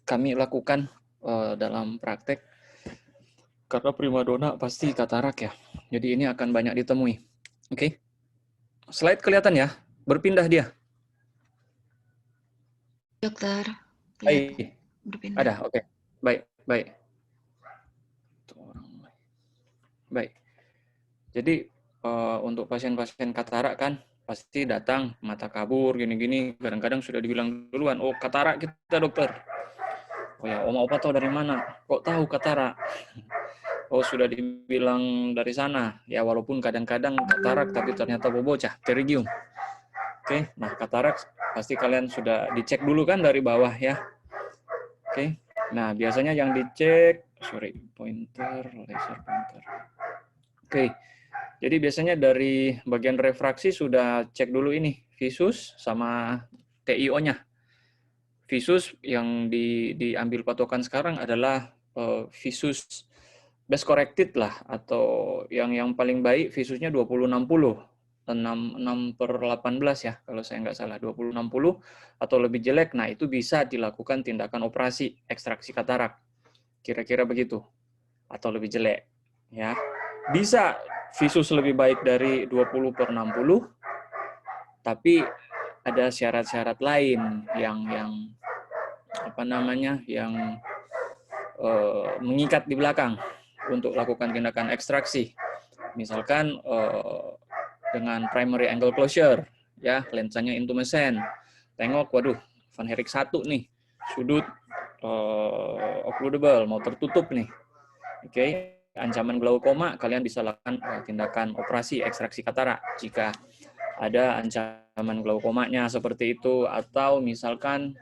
kami lakukan dalam praktek. Karena primadona pasti katarak ya. Jadi ini akan banyak ditemui. Oke. Slide kelihatan ya? Berpindah dia. Dokter, kelihatan Baik. berpindah. Ada, oke. Baik, baik. Baik. Jadi untuk pasien-pasien katarak kan pasti datang mata kabur gini-gini, kadang-kadang sudah dibilang duluan, oh katarak kita dokter. Oh ya, Om Opa tahu dari mana? Kok tahu katarak? Oh sudah dibilang dari sana. Ya walaupun kadang-kadang katarak tapi ternyata bocah, pterygium. Oke, nah katarak pasti kalian sudah dicek dulu kan dari bawah ya. Oke, nah biasanya yang dicek, pointer, laser pointer. Oke, jadi biasanya dari bagian refraksi sudah cek dulu ini, visus sama TIO-nya. Visus yang diambil patokan sekarang adalah visus best corrected lah, atau yang paling baik visusnya 2060. 6/18 ya, kalau saya nggak salah, 20/60 atau lebih jelek, nah itu bisa dilakukan tindakan operasi ekstraksi katarak. Kira-kira begitu. Atau lebih jelek. Ya. Bisa visus lebih baik dari 20/60, tapi ada syarat-syarat lain yang apa namanya, yang mengikat di belakang untuk lakukan tindakan ekstraksi. Misalkan dengan primary angle closure, ya lensanya intumescent. Tengok, waduh, Van Herrick 1 nih, sudut occludable, mau tertutup nih. Oke, ancaman glaukoma, kalian bisa lakukan tindakan operasi ekstraksi katarak jika ada ancaman glaukomanya seperti itu, atau misalkan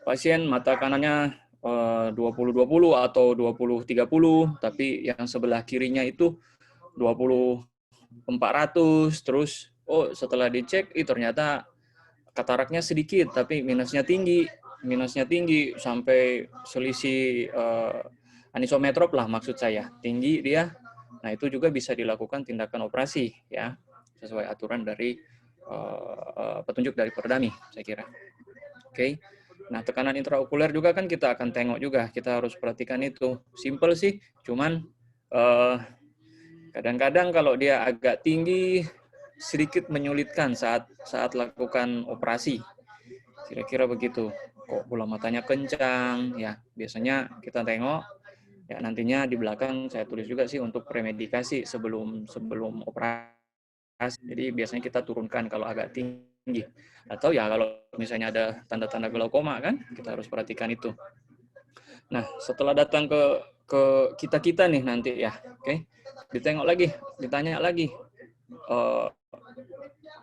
pasien mata kanannya 20/20 atau 20/30, tapi yang sebelah kirinya itu 20/400, terus setelah dicek ternyata kataraknya sedikit tapi minusnya tinggi sampai selisih anisometrop lah, maksud saya tinggi dia. Nah itu juga bisa dilakukan tindakan operasi ya, sesuai aturan dari petunjuk dari Perdami, saya kira. Oke. Nah, tekanan intraokuler juga kan kita akan tengok juga, kita harus perhatikan itu. Simple sih, cuman kadang-kadang kalau dia agak tinggi sedikit menyulitkan saat lakukan operasi. Kira-kira begitu. Kok bola matanya kencang, ya biasanya kita tengok. Ya nantinya di belakang saya tulis juga sih untuk premedikasi sebelum operasi. Jadi biasanya kita turunkan kalau agak tinggi. Atau ya kalau misalnya ada tanda-tanda glaukoma kan, kita harus perhatikan itu. Nah, setelah datang ke kita-kita nih nanti ya, oke. Ditengok lagi, ditanya lagi,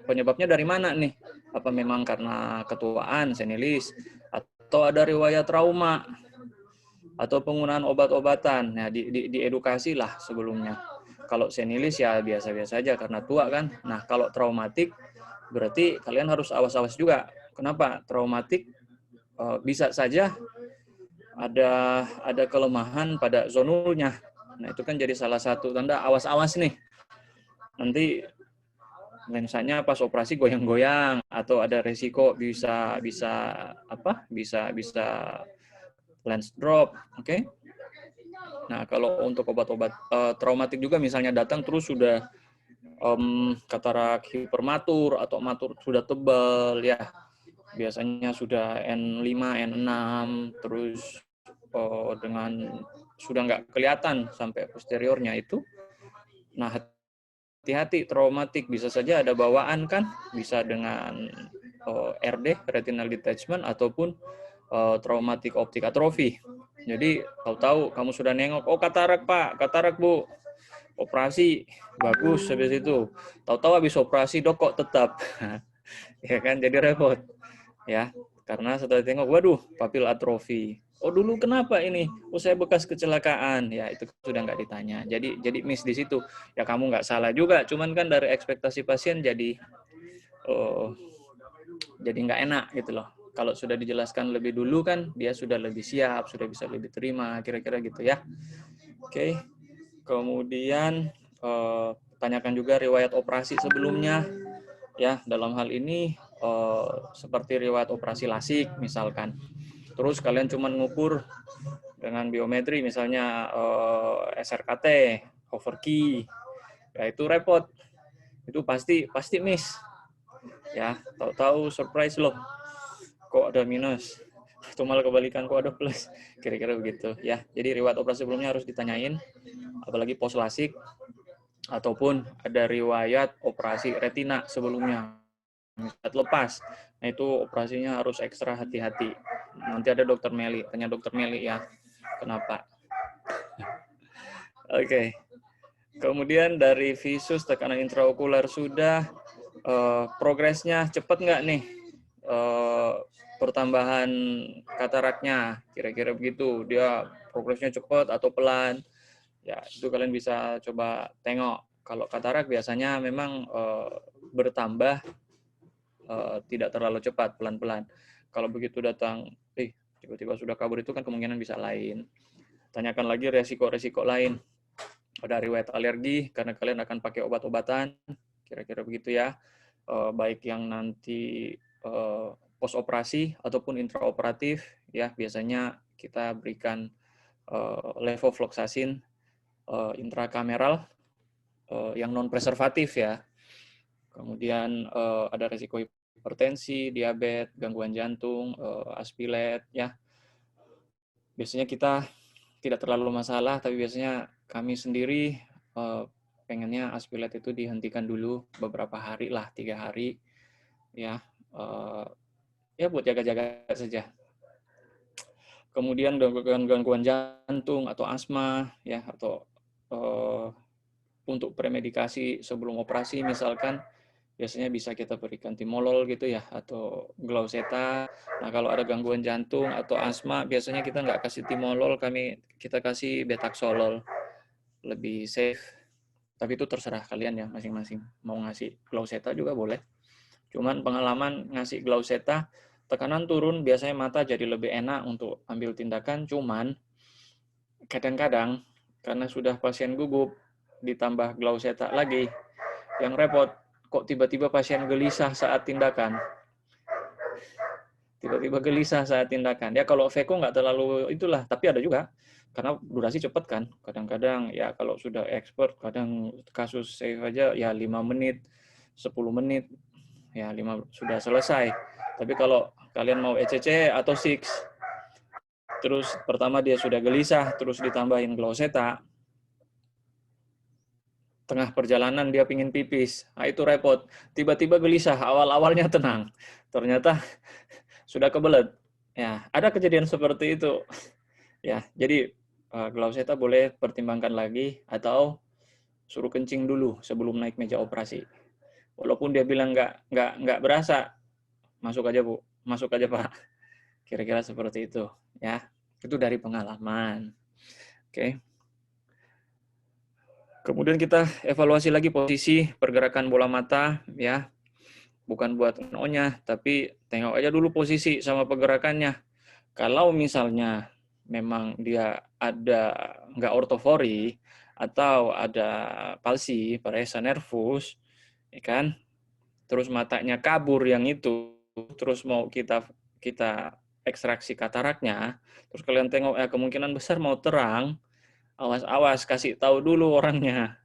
penyebabnya dari mana nih? Apa memang karena ketuaan, senilis, atau ada riwayat trauma, atau penggunaan obat-obatan? Nah, diedukasi lah sebelumnya. Kalau senilis ya biasa-biasa aja karena tua kan. Nah, kalau traumatik berarti kalian harus awas-awas juga. Kenapa? Traumatik bisa saja ada kelemahan pada zonulnya. Nah, itu kan jadi salah satu tanda awas-awas nih. Nanti lensanya pas operasi goyang-goyang atau ada resiko bisa lens drop, oke? Nah, kalau untuk obat-obat traumatik juga misalnya datang terus sudah katarak hipermatur atau matur sudah tebal ya. Biasanya sudah N5, N6, terus dengan sudah nggak kelihatan sampai posteriornya itu. Nah, hati-hati, traumatik bisa saja ada bawaan kan, bisa dengan RD, retinal detachment, ataupun traumatik optik atrofi. Jadi tahu-tahu kamu sudah nengok, oh katarak Pak, katarak Bu, operasi bagus, habis itu tahu-tahu habis operasi dok kok tetap ya kan, jadi repot ya, karena setelah tengok waduh papil atrofi, oh dulu kenapa ini, oh saya bekas kecelakaan, ya itu sudah nggak ditanya, jadi miss di situ ya. Kamu nggak salah juga, cuman kan dari ekspektasi pasien jadi nggak enak gitu loh. Kalau sudah dijelaskan lebih dulu kan dia sudah lebih siap, sudah bisa lebih terima, kira-kira gitu ya. Oke. Kemudian tanyakan juga riwayat operasi sebelumnya ya. Dalam hal ini seperti riwayat operasi lasik misalkan. Terus kalian cuma ngukur dengan biometri misalnya SRKT, over key, ya itu repot. Itu pasti miss. Ya, tahu-tahu surprise loh. Kok ada minus? Atau malah kebalikan kok ada plus. Kira-kira begitu ya. Jadi riwayat operasi sebelumnya harus ditanyain, apalagi pos lasik ataupun ada riwayat operasi retina sebelumnya. Lepas. Nah, itu operasinya harus ekstra hati-hati. Nanti ada dokter Meli, tanya dokter Meli ya. Kenapa? Oke. Kemudian dari visus tekanan intraokular sudah, progresnya cepat nggak nih? Pertambahan kataraknya, kira-kira begitu. Dia progresnya cepat atau pelan? Ya, itu kalian bisa coba tengok. Kalau katarak biasanya memang bertambah tidak terlalu cepat, pelan-pelan. Kalau begitu datang, tiba-tiba sudah kabur itu kan kemungkinan bisa lain. Tanyakan lagi resiko-resiko lain. Ada riwayat alergi karena kalian akan pakai obat-obatan, kira-kira begitu ya. Baik yang nanti post operasi ataupun intraoperatif ya, biasanya kita berikan levofloxacin intrakameral yang non preservatif ya. Kemudian ada risiko hipertensi, diabetes, gangguan jantung, aspilet ya. Biasanya kita tidak terlalu masalah, tapi biasanya kami sendiri pengennya aspilet itu dihentikan dulu beberapa hari lah, 3 hari ya. Ya buat jaga-jaga saja. Kemudian gangguan jantung atau asma ya, atau untuk premedikasi sebelum operasi misalkan biasanya bisa kita berikan timolol gitu ya, atau Glucoxetase. Nah, kalau ada gangguan jantung atau asma, biasanya kita nggak kasih timolol, kita kasih betaxolol, lebih safe. Tapi itu terserah kalian ya masing-masing. Mau ngasih Glucoxetase juga boleh. Cuman pengalaman ngasih Glucoxetase, tekanan turun, biasanya mata jadi lebih enak untuk ambil tindakan. Cuman kadang-kadang karena sudah pasien gugup, ditambah Glucoxetase lagi, yang repot, kok tiba-tiba pasien gelisah saat tindakan. Tiba-tiba gelisah saat tindakan. Ya kalau Veko nggak terlalu itulah, tapi ada juga. Karena durasi cepat kan. Kadang-kadang ya kalau sudah expert, kadang kasus save aja ya 5 menit, 10 menit, ya 5 sudah selesai. Tapi kalau kalian mau ECC atau SIX, terus pertama dia sudah gelisah, terus ditambahin Glucoxetase, tengah perjalanan dia pingin pipis, nah itu repot. Tiba-tiba gelisah, awal-awalnya tenang, ternyata sudah kebelet. Ya, ada kejadian seperti itu. Ya, jadi Glucoxetase boleh pertimbangkan lagi atau suruh kencing dulu sebelum naik meja operasi. Walaupun dia bilang nggak berasa, masuk aja Bu, masuk aja Pak. Kira-kira seperti itu. Ya, itu dari pengalaman. Oke. Kemudian kita evaluasi lagi posisi pergerakan bola mata, ya. Bukan buat no-nya, tapi tengok aja dulu posisi sama pergerakannya. Kalau misalnya memang dia ada nggak ortofori atau ada palsi, paresa nervus, ya kan? Terus matanya kabur yang itu, terus mau kita kita ekstraksi kataraknya, terus kalian tengok kemungkinan besar mau terang, awas-awas kasih tahu dulu orangnya.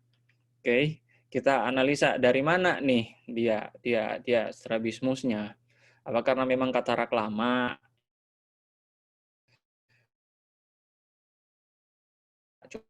Oke, kita analisa dari mana nih dia strabismusnya. Apa karena memang katarak lama, cuma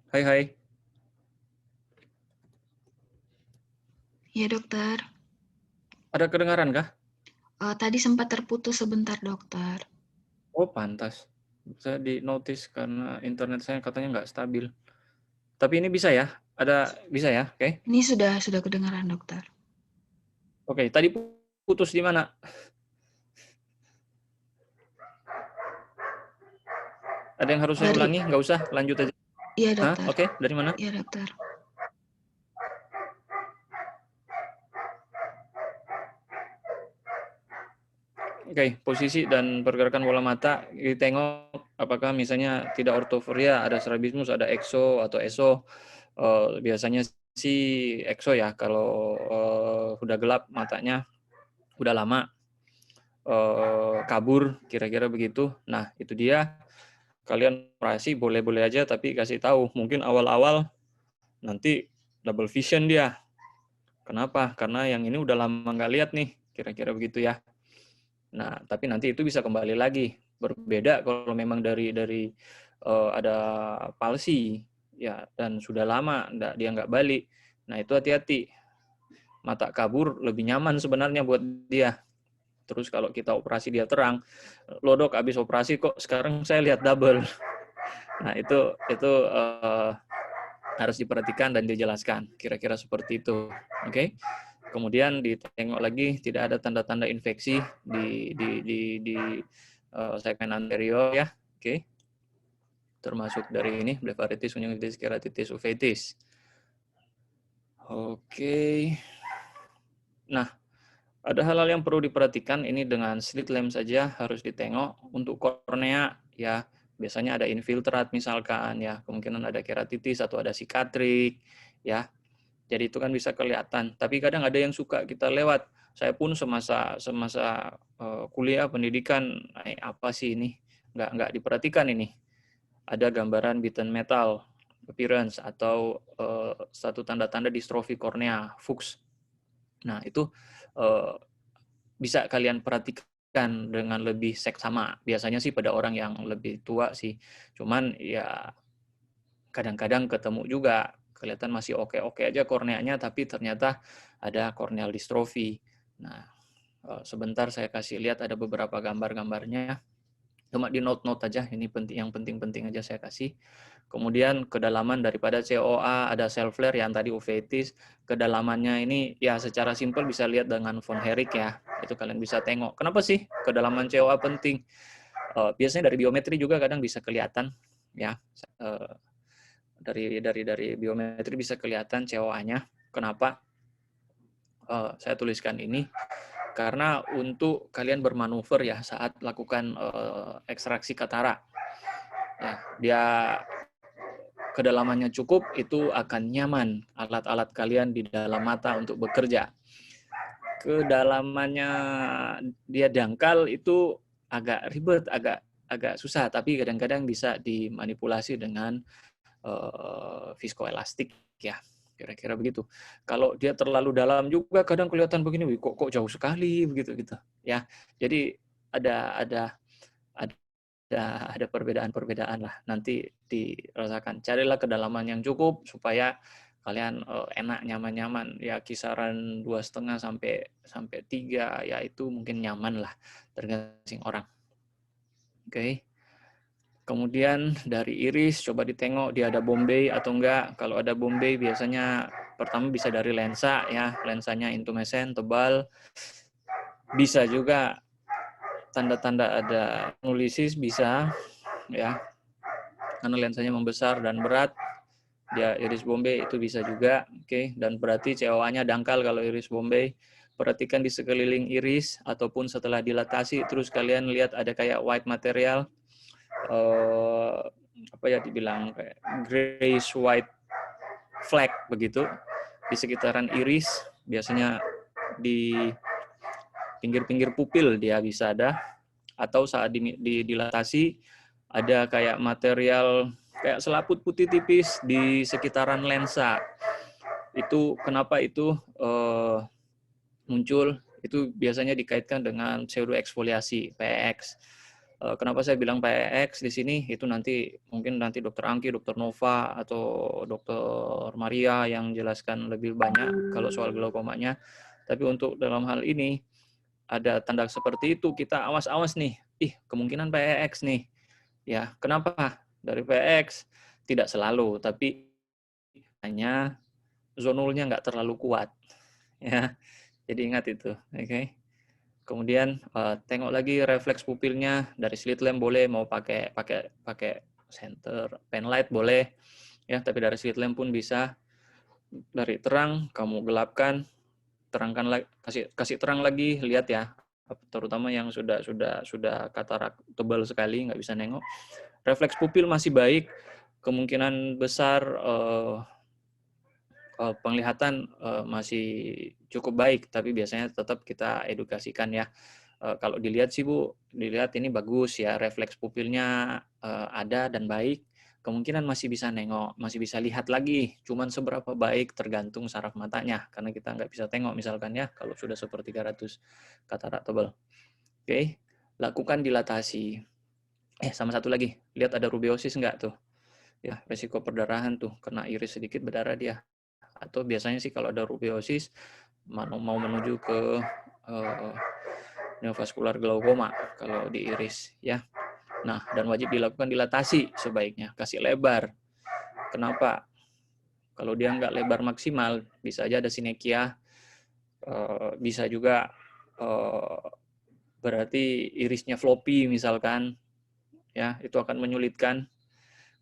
Hai, hai. Iya, dokter. Ada kedengaran kah? Tadi sempat terputus sebentar, dokter. Oh, pantas. Saya di notice karena internet saya katanya nggak stabil. Tapi ini bisa ya? Bisa ya? Oke. Ini sudah kedengaran, dokter. Oke, tadi putus di mana? Ada yang harus saya Dari, ulangi? Nggak usah, lanjut aja. iya, Hah? dokter. Oke, dari mana? Iya, dokter. Oke, posisi dan pergerakan bola mata ditengok apakah misalnya tidak ortoforia, ada strabismus, ada exo atau eso. Biasanya sih exo ya kalau udah gelap matanya, udah lama kabur, kira-kira begitu. Nah, itu dia. Kalian operasi boleh-boleh aja, tapi kasih tahu. Mungkin awal-awal nanti double vision dia. Kenapa? Karena yang ini udah lama nggak lihat nih, kira-kira begitu ya. Nah, tapi nanti itu bisa kembali lagi. Berbeda kalau memang dari ada palsi ya dan sudah lama dia nggak balik. Nah, itu hati-hati. Mata kabur lebih nyaman sebenarnya buat dia. Terus kalau kita operasi dia terang, lo dok habis operasi kok sekarang saya lihat double. Nah, itu harus diperhatikan dan dijelaskan. Kira-kira seperti itu. Oke. Kemudian ditengok lagi tidak ada tanda-tanda infeksi di segmen anterior ya. Oke. Termasuk dari ini blepharitis, meningitis, keratitis, uveitis. Oke. Nah, ada hal-hal yang perlu diperhatikan ini dengan slit lamp saja harus ditengok. Untuk kornea ya biasanya ada infiltrat misalkan ya, kemungkinan ada keratitis atau ada sikatrik ya. Jadi itu kan bisa kelihatan. Tapi kadang ada yang suka kita lewat. Saya pun semasa kuliah pendidikan, apa sih ini? Nggak diperhatikan ini. Ada gambaran beaten metal appearance atau satu tanda-tanda distrofi kornea, Fuchs. Nah itu bisa kalian perhatikan dengan lebih seksama. Biasanya sih pada orang yang lebih tua sih. Cuman ya kadang-kadang ketemu juga kelihatan masih oke-oke aja korneanya tapi ternyata ada corneal dystrophy. Nah, sebentar saya kasih lihat ada beberapa gambar-gambarnya. Cuma di note-note aja, ini penting, yang penting-penting aja saya kasih. Kemudian kedalaman daripada COA ada cell flare yang tadi uveitis, kedalamannya ini ya secara simpel bisa lihat dengan von Herrick ya. Itu kalian bisa tengok. Kenapa sih kedalaman COA penting? Biasanya dari biometri juga kadang bisa kelihatan ya. Dari biometri bisa kelihatan COA-nya. Kenapa? Saya tuliskan ini karena untuk kalian bermanuver ya saat lakukan ekstraksi katara. Ya, dia kedalamannya cukup, itu akan nyaman alat-alat kalian di dalam mata untuk bekerja. Kedalamannya dia dangkal itu agak ribet, agak susah, tapi kadang-kadang bisa dimanipulasi dengan viskoelastik ya, kira-kira begitu. Kalau dia terlalu dalam juga kadang kelihatan begini, wih, kok jauh sekali begitu gitu ya. Jadi ada perbedaan-perbedaan lah, nanti dirasakan. Carilah kedalaman yang cukup supaya kalian enak, nyaman-nyaman ya, kisaran 2,5 sampai 3 ya, itu mungkin nyaman lah tergantung orang. Oke. Kemudian dari iris coba ditengok dia ada bombay atau enggak. Kalau ada bombay biasanya pertama bisa dari lensa ya, lensanya intumescent tebal. Bisa juga tanda-tanda ada nulisis bisa ya. Karena lensanya membesar dan berat. Dia iris bombay itu bisa juga. Oke, dan berarti COA-nya dangkal kalau iris bombay. Perhatikan di sekeliling iris ataupun setelah dilatasi terus kalian lihat ada kayak white material. Apa ya dibilang kayak grayish white flag begitu di sekitaran iris, biasanya di pinggir-pinggir pupil dia bisa ada, atau saat dilatasi ada kayak material kayak selaput putih tipis di sekitaran lensa. Itu kenapa itu muncul? Itu biasanya dikaitkan dengan pseudo eksfoliasi (PX). Kenapa saya bilang PEX di sini, itu nanti mungkin nanti Dokter Angki, Dokter Nova, atau Dokter Maria yang jelaskan lebih banyak kalau soal glaukomanya. Tapi untuk dalam hal ini, ada tanda seperti itu, kita awas-awas nih. Kemungkinan PEX nih. Ya, kenapa? Dari PEX tidak selalu, tapi hanya zonulnya nggak terlalu kuat. Ya, jadi ingat itu, oke. Kemudian tengok lagi refleks pupilnya dari slit lamp boleh, mau pakai center pen light boleh, ya. Tapi dari slit lamp pun bisa. Dari terang kamu gelapkan, terangkan lagi, kasih terang lagi, lihat ya. Terutama yang sudah katarak tebal sekali nggak bisa nengok. Refleks pupil masih baik, kemungkinan besar penglihatan masih cukup baik, tapi biasanya tetap kita edukasikan ya. Kalau dilihat sih Bu, dilihat ini bagus ya, refleks pupilnya ada dan baik, kemungkinan masih bisa nengok, masih bisa lihat lagi, cuman seberapa baik tergantung saraf matanya, karena kita nggak bisa tengok misalkan ya, kalau sudah seperti 300 katarak tebal. Oke, lakukan dilatasi. Sama satu lagi, lihat ada rubeosis nggak tuh? Ya, resiko perdarahan tuh, kena iris sedikit berdarah dia. Atau biasanya sih kalau ada rubeosis mau menuju ke neovaskular glaukoma kalau di iris ya. Nah, dan wajib dilakukan dilatasi sebaiknya, kasih lebar. Kenapa? Kalau dia nggak lebar maksimal, bisa aja ada sinekia, bisa juga berarti irisnya floppy misalkan, ya itu akan menyulitkan.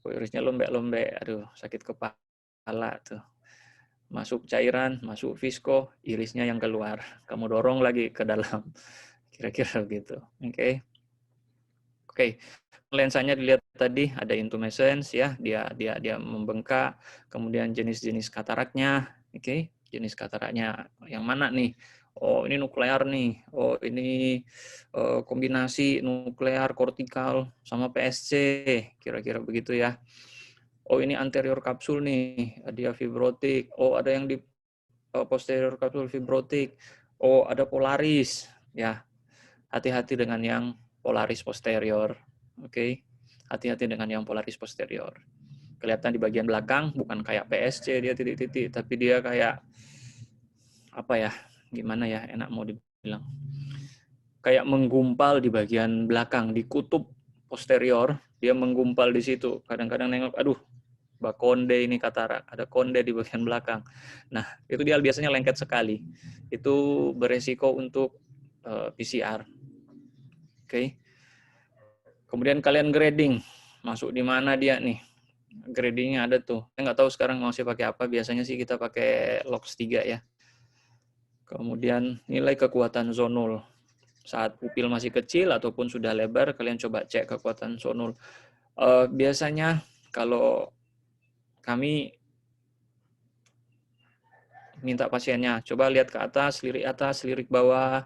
Irisnya lembek-lembek, aduh sakit kepala tuh. Masuk cairan, masuk visko, irisnya yang keluar. Kamu dorong lagi ke dalam. Kira-kira begitu. Oke. Lensanya dilihat tadi ada intumescence ya, dia membengkak, kemudian jenis-jenis kataraknya, oke. Jenis kataraknya yang mana nih? Oh, ini nuklear nih. Oh, ini kombinasi nuklear kortikal sama PSC, kira-kira begitu ya. Oh, ini anterior kapsul nih, dia fibrotik. Oh, ada yang di posterior kapsul fibrotik. Oh, ada polaris. Ya, hati-hati dengan yang polaris posterior. Oke. Hati-hati dengan yang polaris posterior. Kelihatan di bagian belakang, bukan kayak PSC, dia titik-titik, tapi dia kayak, apa ya, gimana ya, enak mau dibilang. Kayak menggumpal di bagian belakang, di kutub posterior, dia menggumpal di situ. Kadang-kadang nengok, aduh, konde ini katarak, ada konde di bagian belakang. Nah, itu dia biasanya lengket sekali. Itu beresiko untuk PCR. Oke. Kemudian kalian grading, masuk di mana dia nih? Gradingnya ada tuh. Saya nggak tahu sekarang masih pakai apa. Biasanya sih kita pakai LOX 3 ya. Kemudian nilai kekuatan zonul. Saat pupil masih kecil ataupun sudah lebar, kalian coba cek kekuatan zonul. Biasanya kalau kami minta pasiennya, coba lihat ke atas, lirik bawah,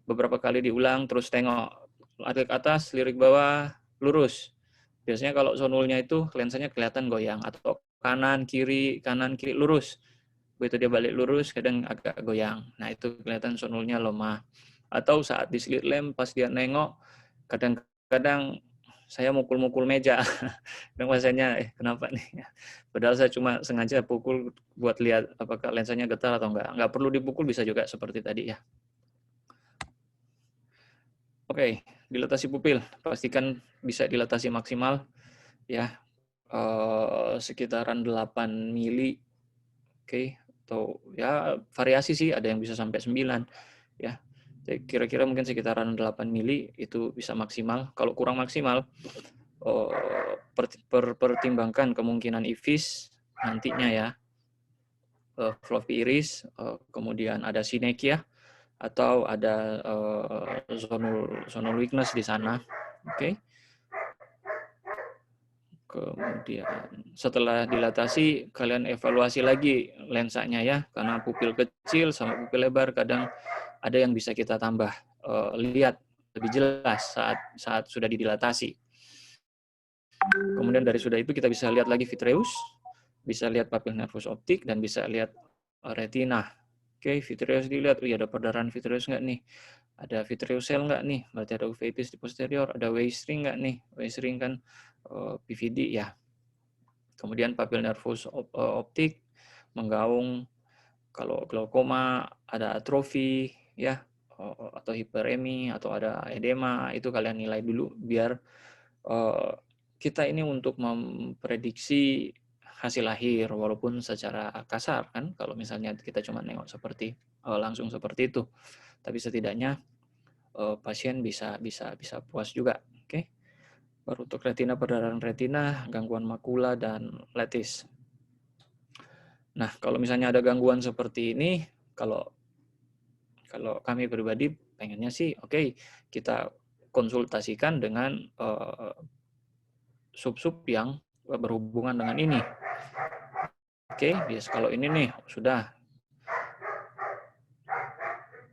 beberapa kali diulang, terus tengok. Lirik atas, lirik bawah, lurus. Biasanya kalau zonulnya itu lensanya kelihatan goyang, atau kanan, kiri, lurus. Begitu dia balik lurus, kadang agak goyang. Nah, itu kelihatan zonulnya lemah. Atau saat di slit lamp, pas dia nengok, kadang-kadang saya mukul-mukul meja. Dan pasiennya, kenapa nih? Padahal saya cuma sengaja pukul buat lihat apakah lensanya getar atau enggak. Enggak perlu dipukul, bisa juga seperti tadi ya. Oke, dilatasi pupil. Pastikan bisa dilatasi maksimal. Ya, sekitaran 8 mili. Oke, atau ya variasi sih, ada yang bisa sampai 9. Ya, kira-kira mungkin sekitaran 8 mili itu bisa maksimal. Kalau kurang maksimal, pertimbangkan kemungkinan IVIS nantinya ya. Floppy iris, kemudian ada sinekia, atau ada zonal weakness di sana. Oke. Kemudian setelah dilatasi, kalian evaluasi lagi lensanya ya, karena pupil kecil sama pupil lebar kadang ada yang bisa kita tambah. Lihat lebih jelas saat sudah didilatasi. Kemudian dari sudah itu kita bisa lihat lagi vitreous, bisa lihat papil nervus optik, dan bisa lihat retina. Oke, vitreous dilihat, ada perdarahan vitreous nggak nih? Ada vitreous cell nggak nih? Berarti ada uveitis di posterior. Ada waist ring nggak nih? Waist ring kan PVD ya. Kemudian papil nervus optik, menggaung. Kalau glaukoma, ada atrofi, ya, atau hiperemi, atau ada edema, itu kalian nilai dulu biar kita ini untuk memprediksi hasil akhir, walaupun secara kasar kan, kalau misalnya kita cuma nengok seperti langsung seperti itu, tapi setidaknya pasien bisa puas juga, oke? Baru untuk retina, perdarahan retina, gangguan makula dan letis. Nah, kalau misalnya ada gangguan seperti ini, kalau kami pribadi pengennya sih, oke, kita konsultasikan dengan sub-sub yang berhubungan dengan ini. Oke, bias kalau ini nih sudah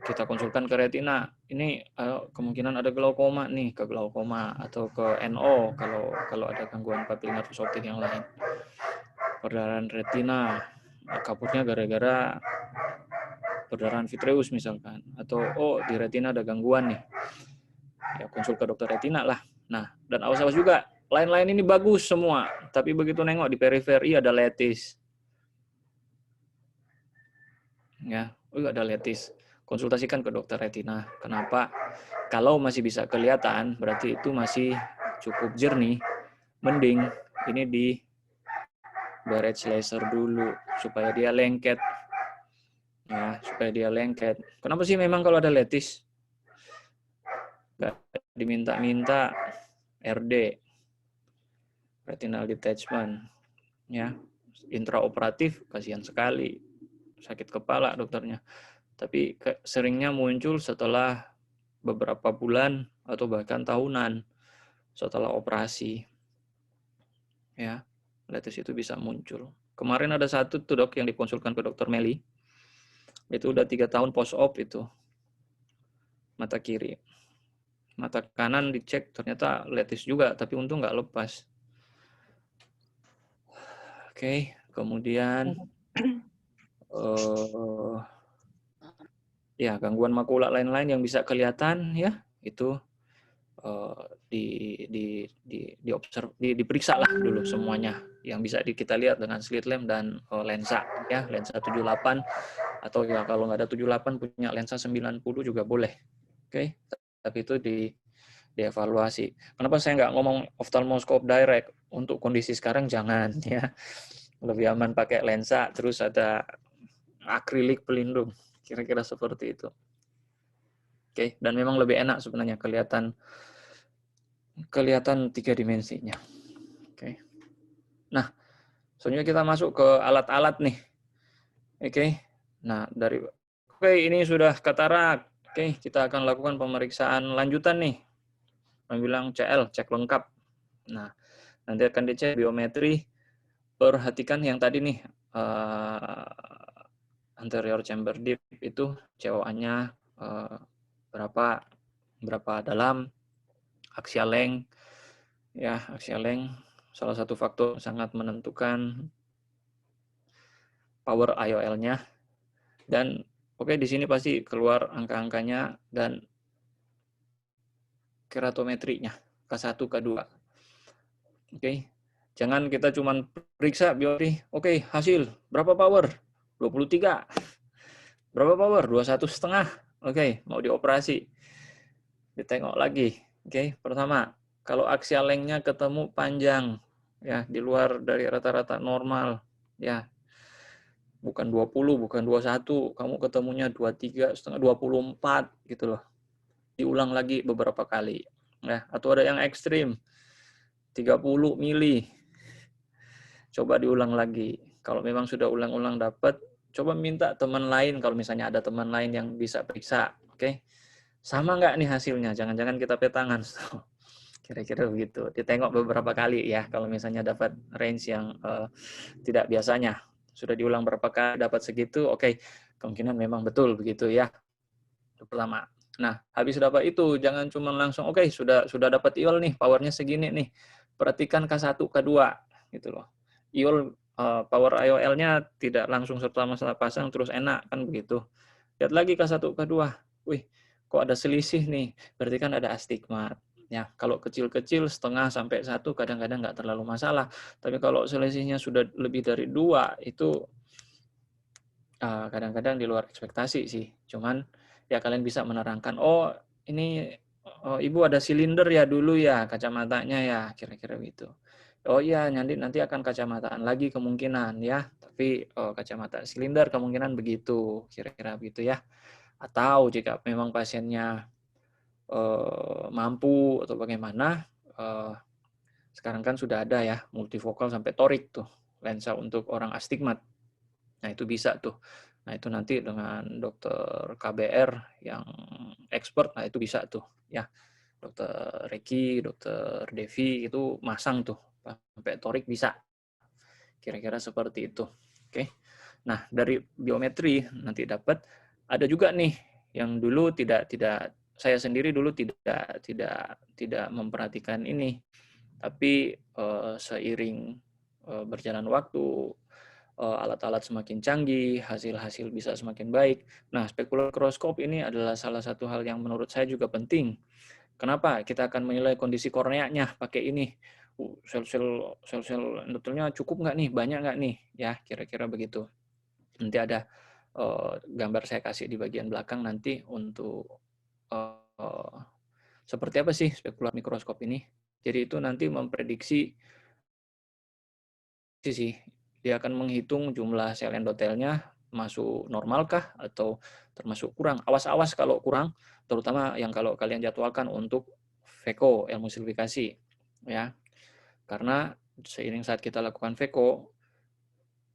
kita konsulkan ke retina. Ini kemungkinan ada glaukoma nih, ke glaukoma atau ke NO kalau ada gangguan papil nervus optik yang lain. Perdarahan retina, kabutnya gara-gara perdarahan vitreus misalkan, atau di retina ada gangguan nih, ya konsul ke dokter retina lah. Nah, dan awas-awas juga, lain-lain ini bagus semua, tapi begitu nengok di periferi ada letis, ya, ada letis, konsultasikan ke dokter retina. Kenapa? Kalau masih bisa kelihatan, berarti itu masih cukup jernih, mending ini di barrage laser dulu supaya dia lengket. Ya, supaya dia lengket. Kenapa sih memang kalau ada letis? Nggak diminta-minta RD, retinal detachment. Ya, intraoperatif, kasihan sekali. Sakit kepala dokternya. Tapi seringnya muncul setelah beberapa bulan atau bahkan tahunan setelah operasi. Ya, letis itu bisa muncul. Kemarin ada satu tuh dok yang dikonsulkan ke dokter Meli. Itu udah 3 tahun post-op itu. Mata kiri. Mata kanan dicek ternyata letis juga, tapi untung nggak lepas. Oke, kemudian ya gangguan makula lain-lain yang bisa kelihatan ya itu diperiksa lah dulu semuanya yang bisa kita lihat dengan slit lamp dan lensa ya, lensa 78 atau ya kalau nggak ada 78 punya lensa 90 juga boleh. Oke, tapi itu dievaluasi. Kenapa saya nggak ngomong ophthalmoscope direct? Untuk kondisi sekarang jangan ya. Lebih aman pakai lensa terus ada akrilik pelindung. Kira-kira seperti itu. Oke, dan memang lebih enak sebenarnya kelihatan 3 dimensinya. Oke. Nah, selanjutnya kita masuk ke alat-alat nih. Oke. Nah, ini sudah katarak. Oke, kita akan lakukan pemeriksaan lanjutan nih. Kami bilang CL, cek lengkap. Nah, nanti akan dicek biometri. Perhatikan yang tadi nih, anterior chamber deep itu COA-nya berapa dalam, axial length, ya axial length salah satu faktor sangat menentukan power IOL-nya. Dan oke, di sini pasti keluar angka-angkanya dan keratometrinya K1, K2. Oke. Jangan kita cuma periksa biometri. Oke, hasil berapa power? 23. Berapa power? 21,5. Oke, mau dioperasi. Ditengok lagi. Oke, pertama, kalau axial length-nya ketemu panjang ya, di luar dari rata-rata normal ya. Bukan 20, bukan 21, kamu ketemunya 23,5, 24 gitu loh. Diulang lagi beberapa kali. Ya, atau ada yang ekstrim 30 mili. Coba diulang lagi. Kalau memang sudah ulang-ulang dapat, coba minta teman lain kalau misalnya ada teman lain yang bisa periksa, oke? Sama nggak nih hasilnya? Jangan-jangan kita petangan. Kira-kira begitu. Ditengok beberapa kali ya kalau misalnya dapat range yang tidak biasanya. Sudah diulang berapa kali dapat segitu, oke. Kemungkinan memang betul begitu ya. Itu pertama. Nah, habis dapat itu jangan cuma langsung oke, sudah dapat IOL nih, powernya segini nih. Perhatikan K1, K2 gitu loh. IOL power IOL-nya tidak langsung serta-merta pasang terus enak kan begitu. Lihat lagi K1, K2. Wih, kok ada selisih nih, berarti kan ada astigmat. Ya, kalau kecil-kecil setengah sampai 1 kadang-kadang nggak terlalu masalah. Tapi kalau selisihnya sudah lebih dari 2 itu kadang-kadang di luar ekspektasi sih. Cuman ya kalian bisa menerangkan, oh ini ibu ada silinder ya dulu ya kacamatanya ya, kira-kira gitu. Oh iya, nanti akan kacamataan lagi kemungkinan ya, tapi kacamata silinder kemungkinan begitu, kira-kira begitu ya. Atau jika memang pasiennya mampu atau bagaimana, sekarang kan sudah ada ya multifokal sampai torik tuh lensa untuk orang astigmat. Nah, itu bisa tuh. Nah, itu nanti dengan dokter KBR yang expert, nah itu bisa tuh ya. Dokter Reki, dokter Devi itu masang tuh sampai torik bisa. Kira-kira seperti itu. Oke. Nah, dari biometri nanti dapat ada juga nih yang dulu tidak saya sendiri dulu tidak memperhatikan ini. Tapi seiring berjalan waktu, alat-alat semakin canggih, hasil-hasil bisa semakin baik. Nah, spekular mikroskop ini adalah salah satu hal yang menurut saya juga penting. Kenapa? Kita akan menilai kondisi korneanya pakai ini. Sel-sel endotelnya cukup nggak nih? Banyak nggak nih? Ya, kira-kira begitu. Nanti ada gambar saya kasih di bagian belakang nanti untuk seperti apa sih spekular mikroskop ini. Jadi itu nanti memprediksi sih, dia akan menghitung jumlah sel endotelnya masuk normalkah atau termasuk kurang. Awas-awas kalau kurang, terutama yang kalau kalian jadwalkan untuk VECO, ilmu silvifikasi, ya. Karena seiring saat kita lakukan VECO,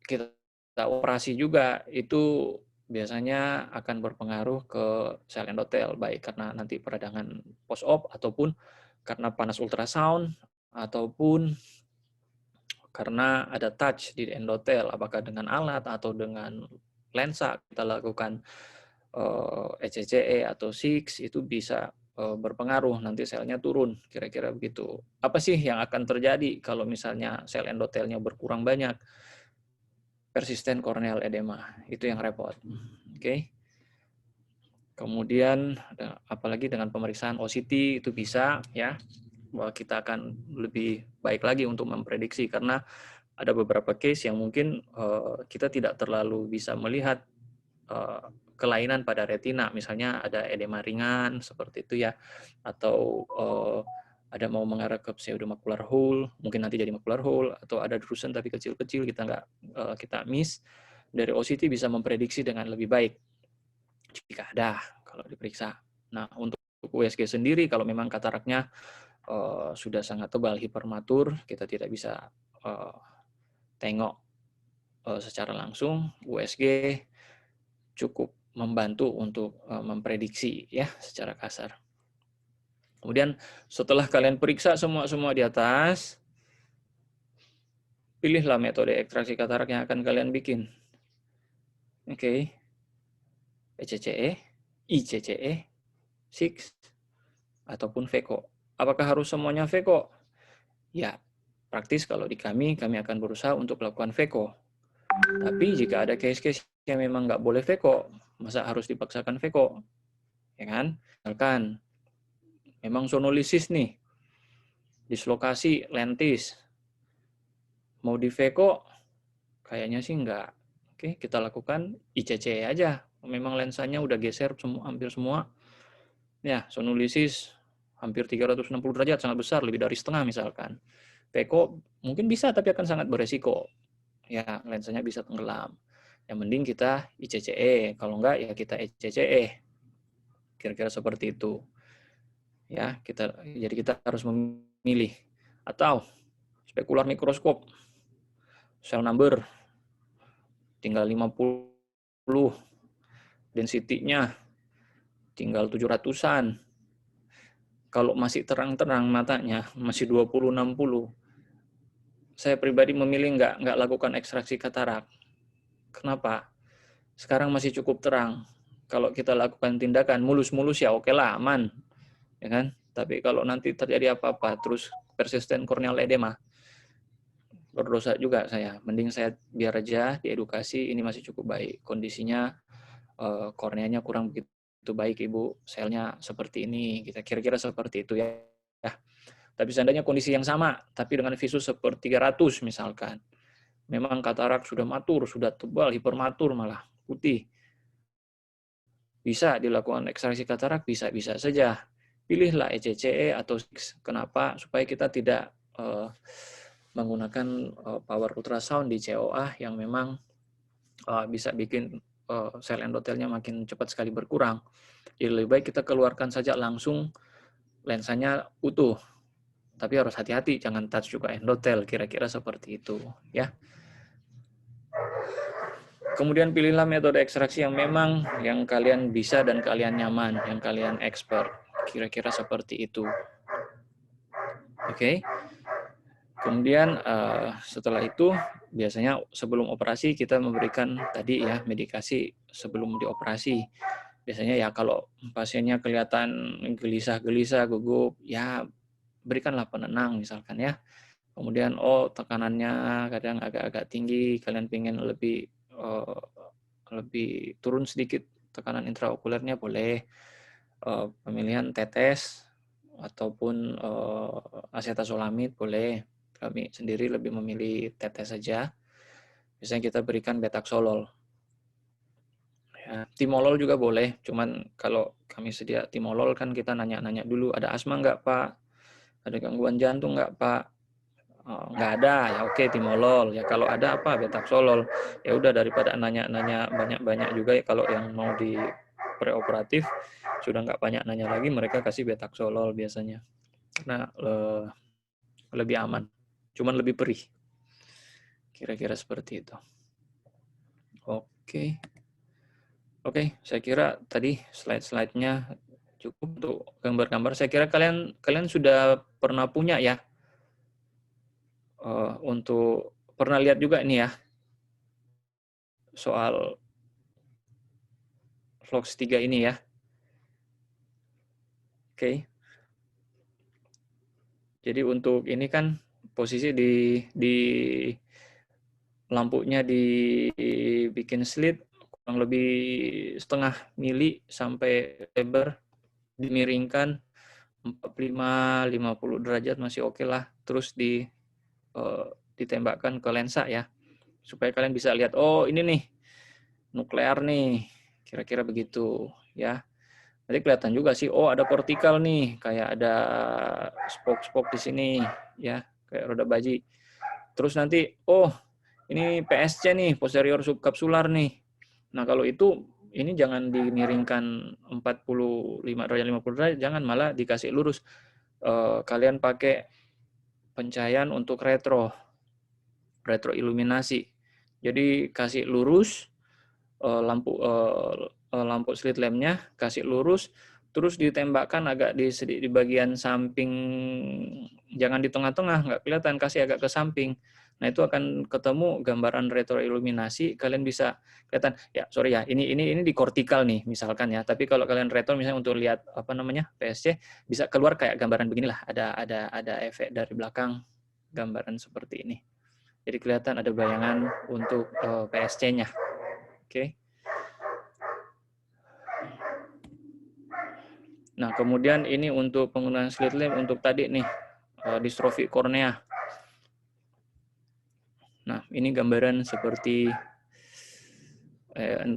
kita operasi juga itu biasanya akan berpengaruh ke sel endotel, baik karena nanti peradangan post-op ataupun karena panas ultrasound ataupun karena ada touch di endotel, apakah dengan alat atau dengan lensa kita lakukan ECCE atau SIX itu bisa berpengaruh, nanti selnya turun, kira-kira begitu. Apa sih yang akan terjadi kalau misalnya sel endotelnya berkurang banyak? Persisten corneal edema, itu yang repot. Oke. Kemudian apalagi dengan pemeriksaan OCT itu bisa ya, bahwa kita akan lebih baik lagi untuk memprediksi karena ada beberapa case yang mungkin kita tidak terlalu bisa melihat kelainan pada retina, misalnya ada edema ringan seperti itu ya, atau ada mau mengarah ke pseudomacular hole, mungkin nanti jadi macular hole, atau ada drusen tapi kecil-kecil kita miss. Dari OCT bisa memprediksi dengan lebih baik jika ada kalau diperiksa. Nah, untuk USG sendiri kalau memang kataraknya sudah sangat tebal hipermatur, kita tidak bisa tengok secara langsung, USG cukup membantu untuk memprediksi ya secara kasar. Kemudian setelah kalian periksa semua di atas, pilihlah metode ekstraksi katarak yang akan kalian bikin. Oke. ECCE, ICCE, SIX, ataupun VECO. Apakah harus semuanya VECO? Ya, praktis kalau di kami akan berusaha untuk melakukan VECO. Tapi jika ada case-case yang memang nggak boleh VECO, masa harus dipaksakan VECO? Ya kan? Misalkan memang sonolisis nih, dislokasi lentis, mau di VECO, kayaknya sih enggak. Oke, kita lakukan ICC aja. Memang lensanya udah geser hampir semua. Ya, sonolisis hampir 360 derajat, sangat besar, lebih dari setengah misalkan. VECO mungkin bisa, tapi akan sangat beresiko. Ya, lensanya bisa tenggelam. Yang mending kita ICCE, kalau enggak ya kita ECCE. Kira-kira seperti itu. Ya, jadi kita harus memilih. Atau spekular mikroskop, cell number tinggal 50, density-nya tinggal 700-an. Kalau masih terang-terang matanya, masih 20-60, saya pribadi memilih nggak lakukan ekstraksi katarak. Kenapa? Sekarang masih cukup terang. Kalau kita lakukan tindakan mulus-mulus ya oke lah, aman. Ya kan? Tapi kalau nanti terjadi apa-apa, terus persisten corneal edema, berdosa juga saya. Mending saya biar aja diedukasi, ini masih cukup baik. Kondisinya korneanya kurang begitu baik Ibu, selnya seperti ini, kita kira-kira seperti itu ya. Tapi seandainya kondisi yang sama, tapi dengan visus seperti 300 misalkan, memang katarak sudah matur, sudah tebal, hipermatur malah, putih. Bisa dilakukan ekstraksi katarak, bisa-bisa saja. Pilihlah ECCE atau SIX. Kenapa? Supaya kita tidak menggunakan power ultrasound di COA yang memang bisa bikin sel endotelnya makin cepat sekali berkurang. Jadi lebih baik kita keluarkan saja langsung lensanya utuh. Tapi harus hati-hati, jangan touch juga endotel, kira-kira seperti itu. Ya. Kemudian pilihlah metode ekstraksi yang memang yang kalian bisa dan kalian nyaman, yang kalian expert. Kira-kira seperti itu. Oke. Kemudian setelah itu biasanya sebelum operasi kita memberikan tadi ya medikasi sebelum dioperasi. Biasanya ya kalau pasiennya kelihatan gelisah-gelisah, gugup, ya berikanlah penenang misalkan ya. Kemudian tekanannya kadang agak-agak tinggi, kalian pengen lebih turun sedikit tekanan intraokulernya boleh. Pemilihan tetes ataupun asetazolamid boleh. Kami sendiri lebih memilih tetes saja. Biasanya kita berikan betaxolol. Ya, timolol juga boleh, cuman kalau kami sedia timolol kan kita nanya-nanya dulu, ada asma nggak Pak? Ada gangguan jantung nggak Pak? Nggak ada, ya oke timolol. Ya kalau ada apa betaxolol. Ya udah daripada nanya-nanya banyak-banyak juga ya, kalau yang mau di preoperatif sudah nggak banyak nanya lagi, mereka kasih betaxolol biasanya. Karena lebih aman, cuman lebih perih. Kira-kira seperti itu. Oke. Oke, saya kira tadi slide-slide-nya cukup untuk gambar-gambar. Saya kira kalian sudah pernah punya ya, untuk pernah lihat juga ini ya, soal Vlogs 3 ini ya. Oke. Jadi untuk ini kan posisi di lampunya dibikin slit kurang lebih setengah mili sampai lebar, dimiringkan 45-50 derajat masih oke lah. Terus ditembakkan ke lensa ya, supaya kalian bisa lihat, oh ini nih nuklear nih, kira-kira begitu ya. Nanti kelihatan juga sih, oh ada kortikal nih, kayak ada spok-spok di sini ya, kayak roda baji. Terus nanti, oh ini PSC nih, posterior subkapsular nih. Nah kalau itu, ini jangan dimiringkan 45 derajat, 50 derajat, jangan, malah dikasih lurus. Kalian pakai pencahayaan untuk retroiluminasi. Jadi kasih lurus, lampu slit lampnya kasih lurus, terus ditembakkan agak di bagian samping, jangan di tengah-tengah, nggak kelihatan, kasih agak ke samping. Nah itu akan ketemu gambaran retroiluminasi, kalian bisa kelihatan. Ya sorry ya, ini di kortikal nih misalkan ya. Tapi kalau kalian retro misalnya untuk lihat apa namanya PSC, bisa keluar kayak gambaran beginilah, ada efek dari belakang gambaran seperti ini. Jadi kelihatan ada bayangan untuk PSC-nya. Oke. Nah, kemudian ini untuk penggunaan slit lamp untuk tadi nih, distrofi kornea. Nah, ini gambaran seperti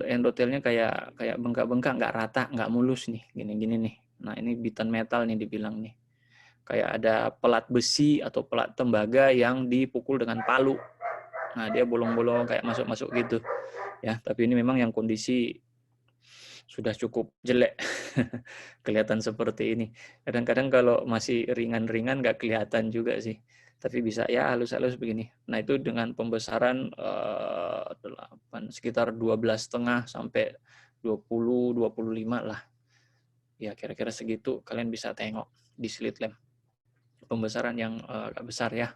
endotelnya kayak bengkak-bengkak, nggak rata, nggak mulus nih, gini-gini nih. Nah, ini bitan metal nih dibilang nih. Kayak ada pelat besi atau pelat tembaga yang dipukul dengan palu. Nah, dia bolong-bolong kayak masuk-masuk gitu. Ya, tapi ini memang yang kondisi sudah cukup jelek. Kelihatan seperti ini. Kadang-kadang kalau masih ringan-ringan nggak kelihatan juga sih. Tapi bisa ya halus-halus begini. Nah itu dengan pembesaran sekitar 12,5 sampai 20-25 lah. Ya kira-kira segitu kalian bisa tengok di slit lamp. Pembesaran yang agak besar ya.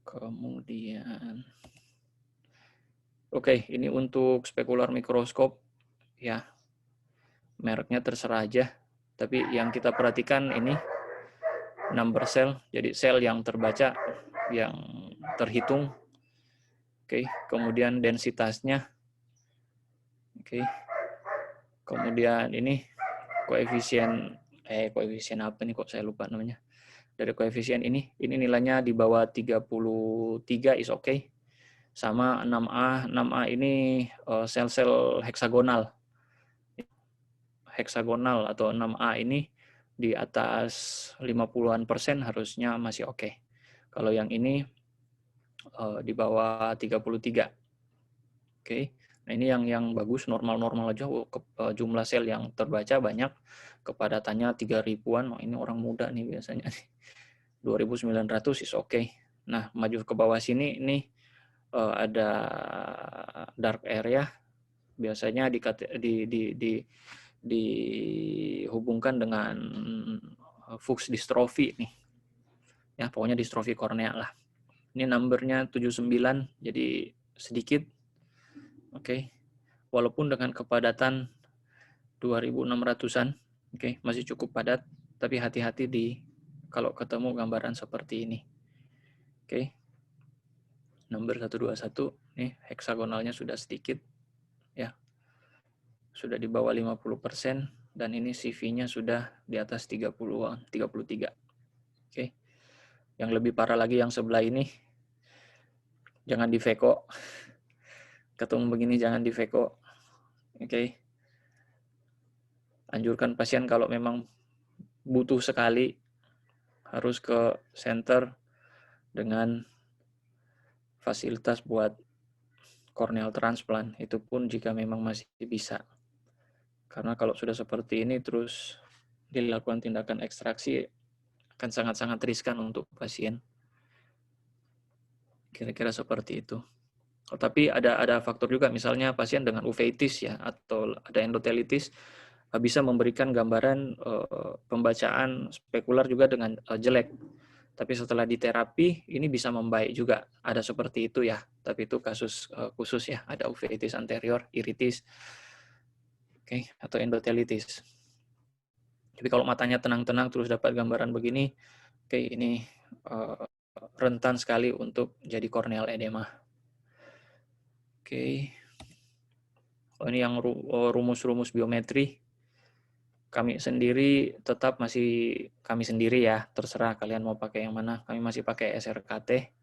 Kemudian, oke, ini untuk spekular mikroskop ya. Mereknya terserah aja. Tapi yang kita perhatikan ini number cell, jadi sel yang terbaca, yang terhitung. Oke, kemudian densitasnya. Oke. Kemudian ini koefisien apa nih kok saya lupa namanya. Dari koefisien ini nilainya di bawah 33 is okay. Sama 6A, 6A ini sel-sel heksagonal. Heksagonal atau 6A ini di atas 50-an% harusnya masih oke. Kalau yang ini di bawah 33. Oke. Nah, ini yang bagus, normal-normal aja. Jumlah sel yang terbaca banyak, kepadatannya 3.000-an. Oh, ini orang muda nih biasanya. 2.900 is oke. Nah, maju ke bawah sini, ini ada dark area. Biasanya dihubungkan dengan Fuchs dystrophy nih. Ya, pokoknya distrofi kornea lah. Ini numbernya 79, jadi sedikit. Oke. Walaupun dengan kepadatan 2.600-an, oke, masih cukup padat, tapi hati-hati kalau ketemu gambaran seperti ini. Oke. Number 121, nih heksagonalnya sudah sedikit ya. Sudah di bawah 50% dan ini CV-nya sudah di atas 30-an, 33. Oke. Yang lebih parah lagi yang sebelah ini, jangan di veko. Ketemu begini jangan di veko. Oke. Anjurkan pasien kalau memang butuh sekali harus ke center dengan fasilitas buat corneal transplant. Itu pun jika memang masih bisa. Karena kalau sudah seperti ini terus dilakukan tindakan ekstraksi akan sangat-sangat riskan untuk pasien. Kira-kira seperti itu. Tapi ada faktor juga, misalnya pasien dengan uveitis ya atau ada endotelitis bisa memberikan gambaran pembacaan spekular juga dengan jelek. Tapi setelah diterapi ini bisa membaik juga. Ada seperti itu ya. Tapi itu kasus khusus ya. Ada uveitis anterior, iritis, atau endotelitis. Tapi kalau matanya tenang-tenang terus dapat gambaran begini, ini rentan sekali untuk jadi corneal edema. Oh, ini yang rumus-rumus biometri. Kami sendiri tetap masih kami sendiri ya, terserah kalian mau pakai yang mana. Kami masih pakai SRKT.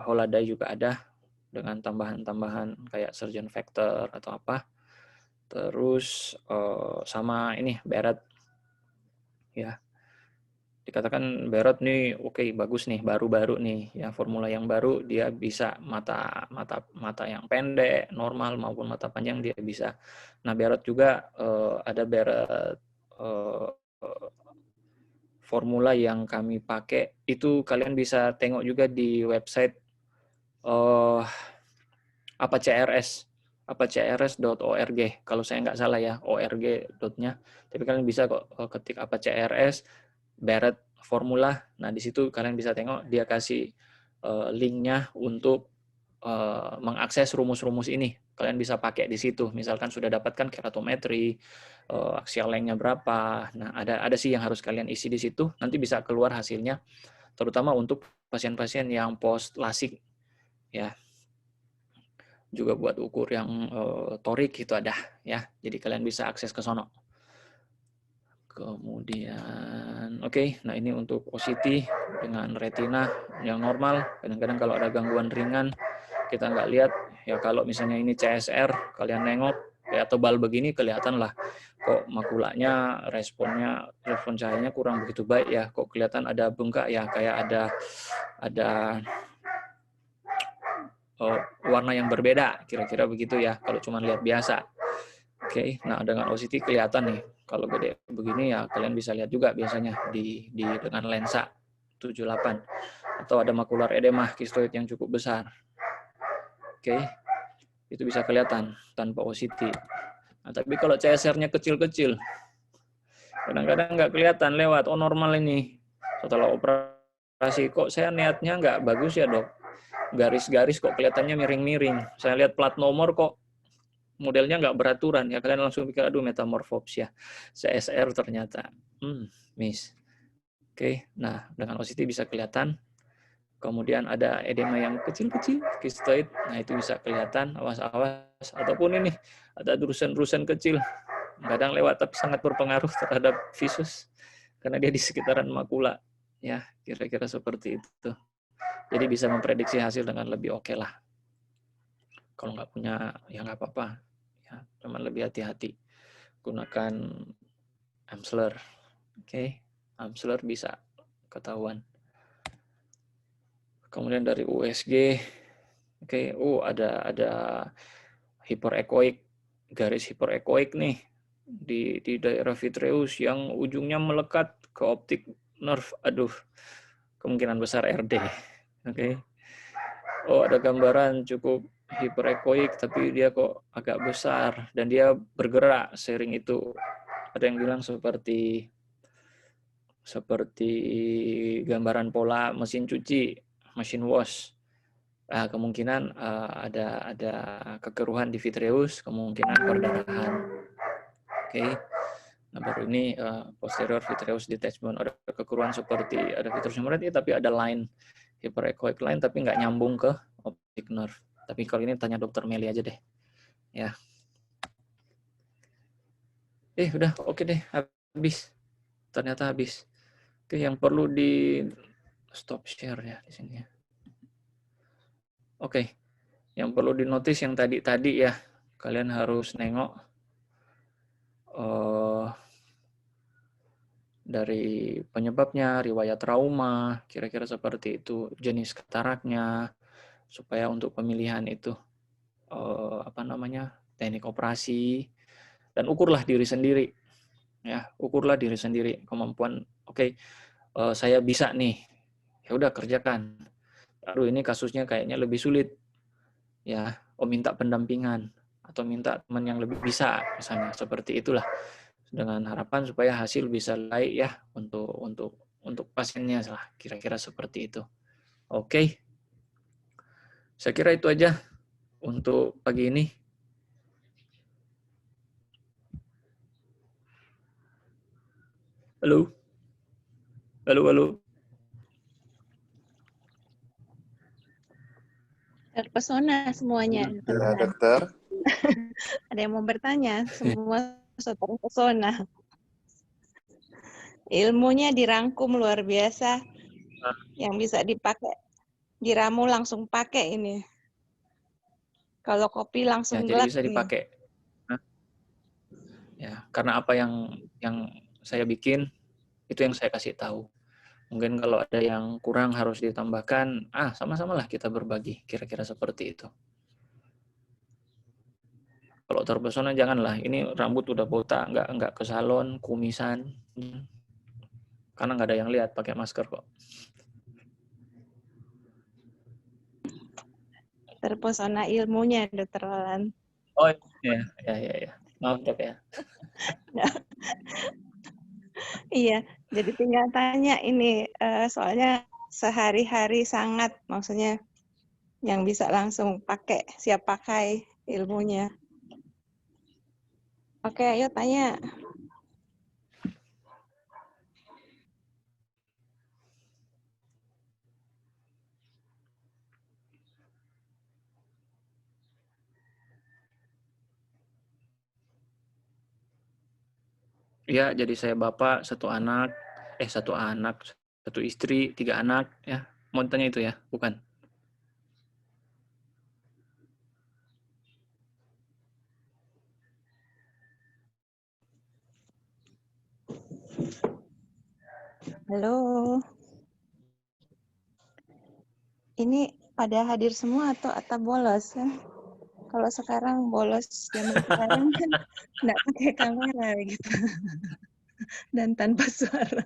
Holaday juga ada dengan tambahan-tambahan kayak surgeon factor atau apa. Terus sama ini Barrett ya. Dikatakan Barrett nih oke, bagus nih, baru-baru nih ya, formula yang baru, dia bisa mata yang pendek normal maupun mata panjang dia bisa. Nah, Barrett juga ada Barrett formula yang kami pakai itu kalian bisa tengok juga di website apacrs.org kalau saya nggak salah ya, org.nya. Tapi kalian bisa kok ketik apacrs Barrett formula. Nah, di situ kalian bisa tengok dia kasih linknya untuk mengakses rumus-rumus ini. Kalian bisa pakai di situ. Misalkan sudah dapatkan keratometri, axial length-nya berapa. Nah, ada sih yang harus kalian isi di situ. Nanti bisa keluar hasilnya, terutama untuk pasien-pasien yang post lasik ya. Juga buat ukur yang torik itu ada ya. Jadi kalian bisa akses ke sono. Kemudian, nah ini untuk OCT dengan retina yang normal. Kadang-kadang kalau ada gangguan ringan, kita nggak lihat. Ya kalau misalnya ini CSR, kalian nengok, kayak tebal begini, kelihatan lah. Kok makulanya, respon cahayanya kurang begitu baik ya. Kok kelihatan ada bengkak ya, kayak ada warna yang berbeda. Kira-kira begitu ya, kalau cuma lihat biasa. Nah dengan OCT kelihatan nih. Kalau gede begini ya kalian bisa lihat juga biasanya dengan lensa 78 atau ada makular edema kistoid yang cukup besar. Itu bisa kelihatan tanpa OCT. Nah, tapi kalau CSR-nya kecil-kecil, kadang-kadang nggak kelihatan lewat. Oh normal ini. Setelah operasi kok saya niatnya nggak bagus ya dok. Garis-garis kok kelihatannya miring-miring. Saya lihat plat nomor kok modelnya nggak beraturan ya, kalian langsung pikir aduh metamorfopsia, CSR ternyata miss. Nah dengan OCT bisa kelihatan. Kemudian ada edema yang kecil-kecil kistoid, nah itu bisa kelihatan, awas-awas ataupun ini ada drusen-drusen kecil, kadang lewat tapi sangat berpengaruh terhadap visus karena dia di sekitaran makula. Ya, kira-kira seperti itu. Jadi bisa memprediksi hasil dengan lebih oke lah. Kalau nggak punya, ya nggak apa-apa. Ya, cuman lebih hati-hati. Gunakan Amsler. Oke, Amsler bisa ketahuan. Kemudian dari USG, oke, ada hiperekoik, garis hiperekoik nih di daerah vitreus yang ujungnya melekat ke optik nerve. Aduh, kemungkinan besar RD. Oke. Oh, ada gambaran cukup hiperekoik tapi dia kok agak besar dan dia bergerak sering itu. Ada yang bilang seperti gambaran pola mesin cuci, mesin wash. Kemungkinan ada kekeruhan di vitreus, kemungkinan perdarahan. Oke. Nah, baru ini posterior vitreous detachment, ada kekeruhan seperti ada vitreous hemorrhage tapi ada line hyperechoic line tapi nggak nyambung ke optic nerve. Tapi kalau ini tanya dokter Meli aja deh. Ya. Udah oke deh, habis. Ternyata habis. Oke, yang perlu di stop share ya di sini ya. Oke. Yang perlu di notice yang tadi ya. Kalian harus nengok dari penyebabnya, riwayat trauma, kira-kira seperti itu, jenis kataraknya, supaya untuk pemilihan itu teknik operasi, dan ukurlah diri sendiri, ya, ukurlah diri sendiri kemampuan. Oke, saya bisa nih, ya udah kerjakan. Aduh ini kasusnya kayaknya lebih sulit, ya, minta pendampingan atau minta teman yang lebih bisa, misalnya seperti itulah. Dengan harapan supaya hasil bisa baik ya untuk pasiennya lah, kira-kira seperti itu. Oke. Saya kira itu aja untuk pagi ini. Halo. Halo. Terpesona semuanya. Ya, dokter. Ada yang mau bertanya? Semua terpesona. Ilmunya dirangkum luar biasa. Yang bisa dipakai. Diramu langsung pakai ini. Kalau kopi langsung ya, jadi gelap. bisa dipakai. Ya, karena apa yang saya bikin itu yang saya kasih tahu. Mungkin kalau ada yang kurang harus ditambahkan, sama-samalah kita berbagi, kira-kira seperti itu. Kalau terpesona janganlah, ini rambut udah botak, nggak ke salon, kumisan, karena nggak ada yang lihat pakai masker kok. Terpesona ilmunya, Dokter Roland. Oh ya. Maaf dok ya. Iya, jadi tinggal tanya ini, soalnya sehari-hari sangat, maksudnya yang bisa langsung pakai, siap pakai ilmunya. Oke, ayo tanya. Ya, jadi saya bapak, satu istri, 3 anak, ya. Mau tanya itu ya, bukan? Halo. Ini pada hadir semua atau bolos kan? Kalau sekarang bolos, zaman sekarang kan nggak pakai kamera gitu. Dan tanpa suara.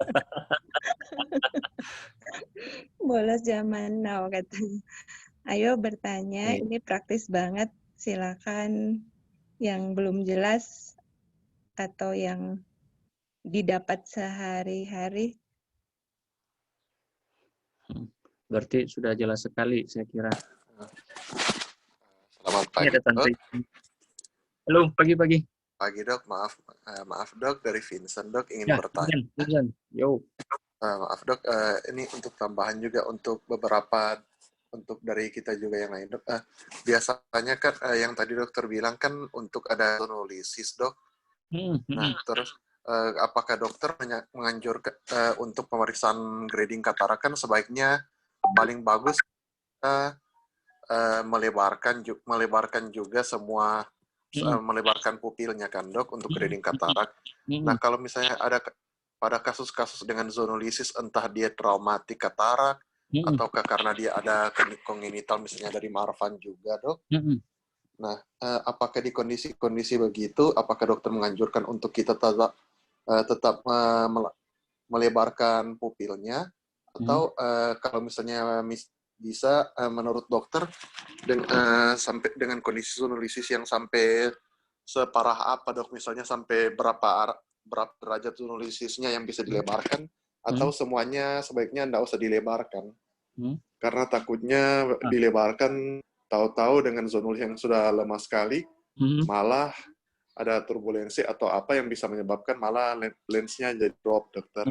Bolos zaman now katanya. Ayo bertanya, ini praktis banget. Silakan yang belum jelas atau yang didapat sehari-hari. Berarti sudah jelas sekali, saya kira. Selamat pagi, Dok. Halo, pagi-pagi. Pagi, Dok. Maaf, Dok. Dari Vincent, Dok. Ingin bertanya. Vincent. Yo. Maaf, Dok. Ini untuk tambahan juga untuk beberapa untuk dari kita juga yang lain dok. Biasanya kan yang tadi dokter bilang kan untuk ada zonolisis dok. Nah terus apakah dokter menganjurkan untuk pemeriksaan grading katarak kan sebaiknya paling bagus melebarkan juga semua melebarkan pupilnya kan dok untuk grading katarak. Nah kalau misalnya ada pada kasus-kasus dengan zonolisis entah dia traumatik katarak ataukah karena dia ada kongenital misalnya dari Marfan juga dok. Nah apakah di kondisi-kondisi begitu apakah dokter menganjurkan untuk kita tetap melebarkan pupilnya atau kalau misalnya bisa menurut dokter sampai dengan kondisi zonolisis yang sampai separah apa dok, misalnya sampai berapa derajat zonolisisnya yang bisa dilebarkan atau semuanya sebaiknya tidak usah dilebarkan karena takutnya dilebarkan tahu-tahu dengan zonolisis yang sudah lemah sekali malah ada turbulensi atau apa yang bisa menyebabkan malah lensnya jadi drop dokter.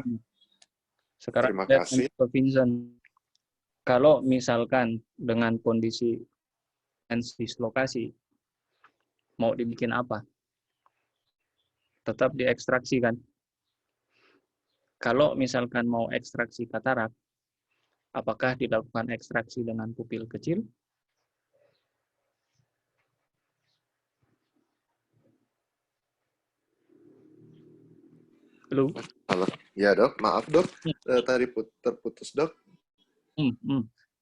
Sekarang terima kasih Vincent. Kalau misalkan dengan kondisi lens dislokasi, mau dibikin apa? Tetap diekstraksi kan? Kalau misalkan mau ekstraksi katarak, apakah dilakukan ekstraksi dengan pupil kecil? Halo? Halo. Ya dok, maaf dok, tadi terputus dok.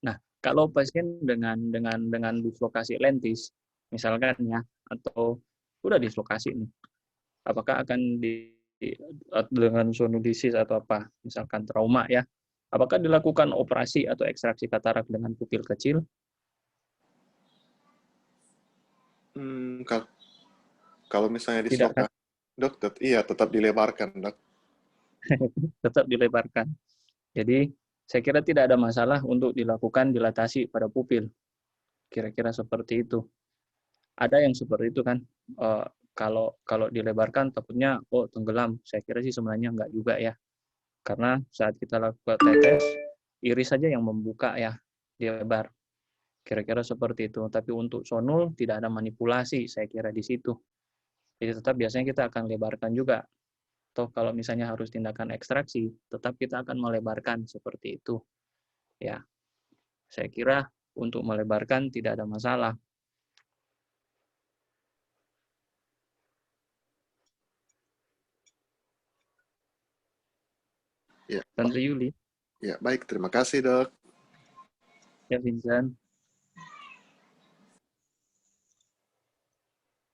Nah, kalau pasien dengan dislokasi lentis, misalkan ya, atau udah dislokasi nih, apakah akan dengan zonolisis atau apa, misalkan trauma ya, apakah dilakukan operasi atau ekstraksi katarak dengan pupil kecil? Kalau misalnya Tidak kan? dislokasi, dok, iya tetap dilebarkan dok. Tetap dilebarkan. Jadi saya kira tidak ada masalah untuk dilakukan dilatasi pada pupil. Kira-kira seperti itu. Ada yang seperti itu kan. Kalau dilebarkan takutnya tenggelam. Saya kira sih sebenarnya enggak juga ya. Karena saat kita lakukan tetes, iris saja yang membuka ya, dia lebar. Kira-kira seperti itu. Tapi untuk sonul tidak ada manipulasi saya kira di situ. Jadi tetap biasanya kita akan lebarkan juga. Atau kalau misalnya harus tindakan ekstraksi, tetap kita akan melebarkan seperti itu. Ya, saya kira untuk melebarkan tidak ada masalah. Ya, Tante Yuli. Ya, baik. Terima kasih, dok. Ya, Vincent.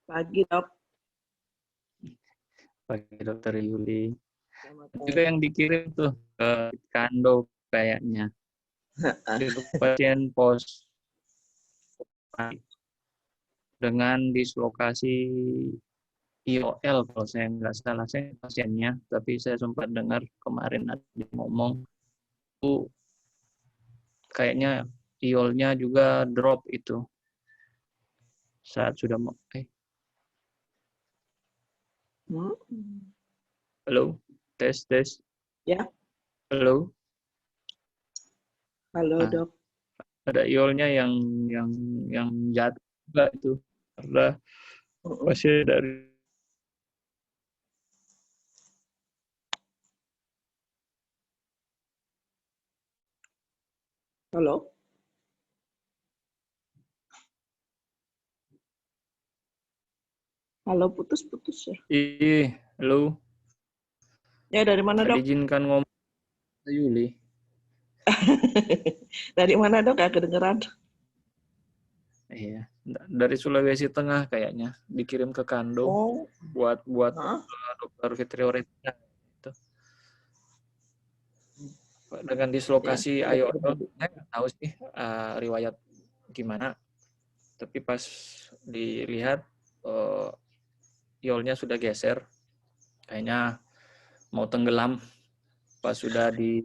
Pagi, dok. Pagi, Dokter Yuli. Juga yang dikirim tuh ke Kando kayaknya. Itu pasien pos dengan dislokasi IOL kalau saya nggak salah, saya pasiennya, tapi saya sempat dengar kemarin ada yang ngomong itu kayaknya IOL-nya juga drop itu saat sudah Halo, tes. Ya. Halo. Halo, dok. Ada IOL-nya yang jatuh juga itu karena pasien dari Halo. Halo, putus-putus ya. Halo. Ya, dari mana, dok? Izinkan ngomong Yuli. Dari mana, dok? Gak kedengeran. Iya, dari Sulawesi Tengah kayaknya dikirim ke Kando buat Dokter Fitrioretna itu. Dengan dislokasi IOL, saya nggak tahu sih riwayat gimana. Tapi pas dilihat IOL-nya sudah geser, kayaknya mau tenggelam. Pas sudah di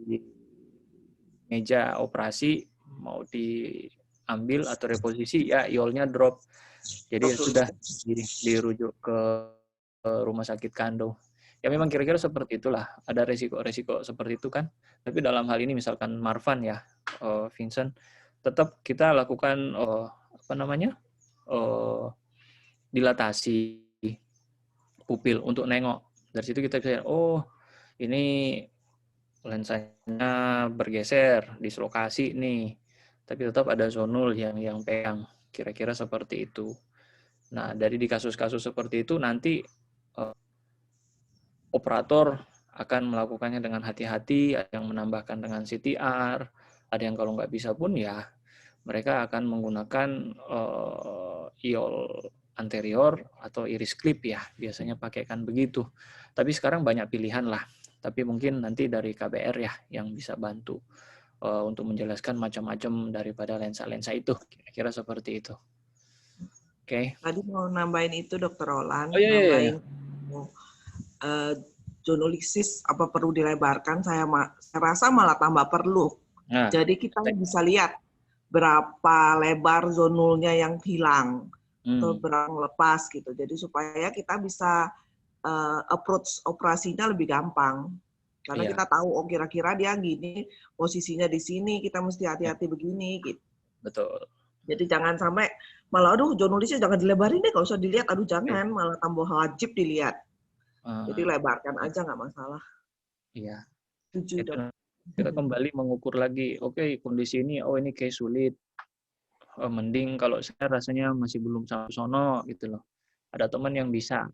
meja operasi mau diambil atau reposisi, ya IOL-nya drop. Jadi sudah dirujuk ke rumah sakit Kando. Ya memang kira-kira seperti itulah. Ada resiko-resiko seperti itu kan. Tapi dalam hal ini misalkan Marfan ya, Vincent, tetap kita lakukan dilatasi pupil untuk nengok. Dari situ kita bisa, oh ini lensanya bergeser, dislokasi nih. Tapi tetap ada zonul yang pegang. Kira-kira seperti itu. Nah, dari di kasus-kasus seperti itu nanti operator akan melakukannya dengan hati-hati, ada yang menambahkan dengan CTR, ada yang kalau nggak bisa pun ya mereka akan menggunakan IOL anterior atau iris clip ya, biasanya pakaikan begitu. Tapi sekarang banyak pilihan lah, tapi mungkin nanti dari KBR ya yang bisa bantu untuk menjelaskan macam-macam daripada lensa-lensa itu, kira-kira seperti itu. Oke. Tadi mau nambahin itu Dokter Roland, Oh iya. nambahin zonolisis apa perlu dilebarkan, saya rasa malah tambah perlu. Nah, jadi kita bisa lihat berapa lebar zonulnya yang hilang atau berapa lepas gitu. Jadi supaya kita bisa approach operasinya lebih gampang. Karena kita tahu, oh kira-kira dia gini, posisinya di sini, kita mesti hati-hati begini gitu. Betul. Jadi jangan sampai malah aduh zonulisnya jangan dilebarin deh, nggak usah dilihat, aduh jangan, malah tambah wajib dilihat. Jadi lebarkan aja nggak masalah. Iya. Setuju, Dok. Kita kembali mengukur lagi, oke, kondisi ini, oh ini kayak sulit. Mending kalau saya rasanya masih belum sampai sono gitu loh. Ada teman yang bisa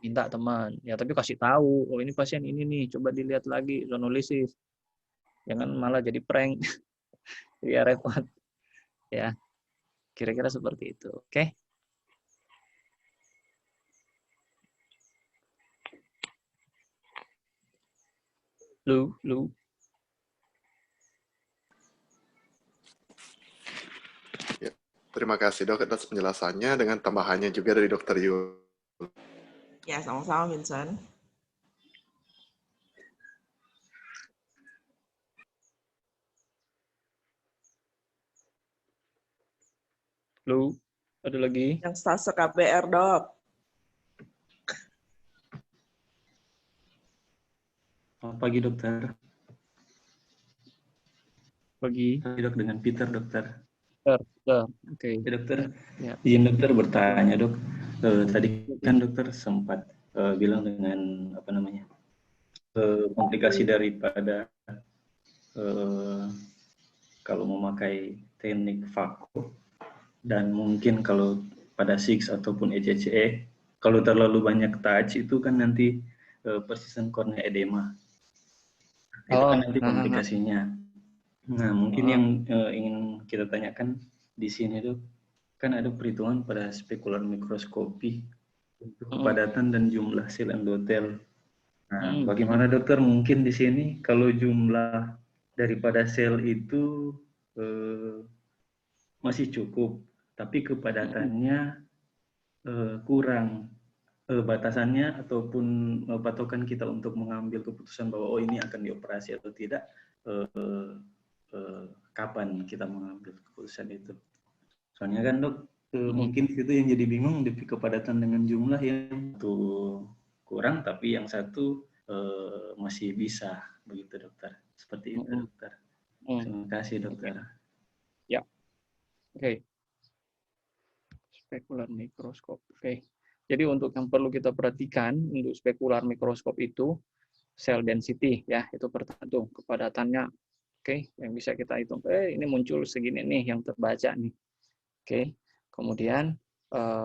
minta teman, ya tapi kasih tahu, oh ini pasien ini nih, coba dilihat lagi zonolisis. Jangan malah jadi prank. Ya repot. Ya. Kira-kira seperti itu. Oke. Lu. Ya, terima kasih Dok atas penjelasannya dengan tambahannya juga dari Dokter Yul. Ya, sama-sama Vincent. Lu, ada lagi? Yang stase KBR, Dok. Selamat pagi, Dokter. Pagi. Dok, dengan Peter, Dokter. Oke. Ya, Dokter. Ya. Izin Dokter bertanya, Dok. Tadi kan Dokter sempat bilang dengan komplikasi daripada kalau memakai teknik vakum dan mungkin kalau pada SIX ataupun ECCE kalau terlalu banyak touch itu kan nanti persisten kornea edema. Itu kan nanti komplikasinya. Nah, mungkin yang ingin kita tanyakan di sini Dok, kan ada perhitungan pada spekular mikroskopi untuk kepadatan dan jumlah sel endotel. Nah, bagaimana Dokter mungkin di sini kalau jumlah daripada sel itu masih cukup, tapi kepadatannya kurang. Batasannya ataupun patokan kita untuk mengambil keputusan bahwa oh ini akan dioperasi atau tidak, kapan kita mengambil keputusan itu? Soalnya kan Dok, mungkin itu yang jadi bingung, kepadatan dengan jumlah yang satu kurang, tapi yang satu masih bisa, begitu Dokter. Seperti itu Dokter. Terima kasih Dokter. Ya, oke. Spekular mikroskop, oke. Jadi untuk yang perlu kita perhatikan untuk spekular mikroskop itu cell density ya, itu pertama tuh kepadatannya. Oke, yang bisa kita hitung. Ini muncul segini nih yang terbaca nih. Oke. Kemudian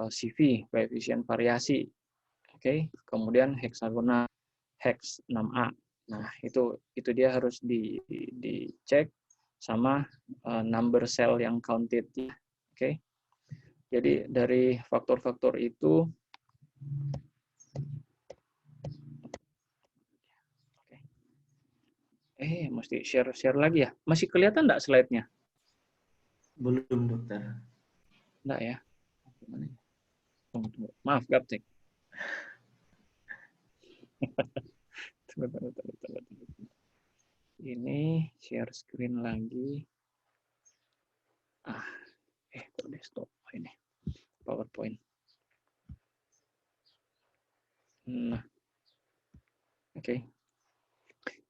CV, koefisien variasi. Oke. Kemudian heksagonal hex 6A. Nah, itu dia harus dicek sama number cell yang counted. Oke. Jadi dari faktor-faktor itu mesti share lagi ya. Masih kelihatan enggak slide-nya? Belum, Dokter. Enggak ya? Gimana? Tunggu. Maaf, Gaptek. Tunggu. Ini share screen lagi. Kok desktop ini? PowerPoint. Nah. Oke.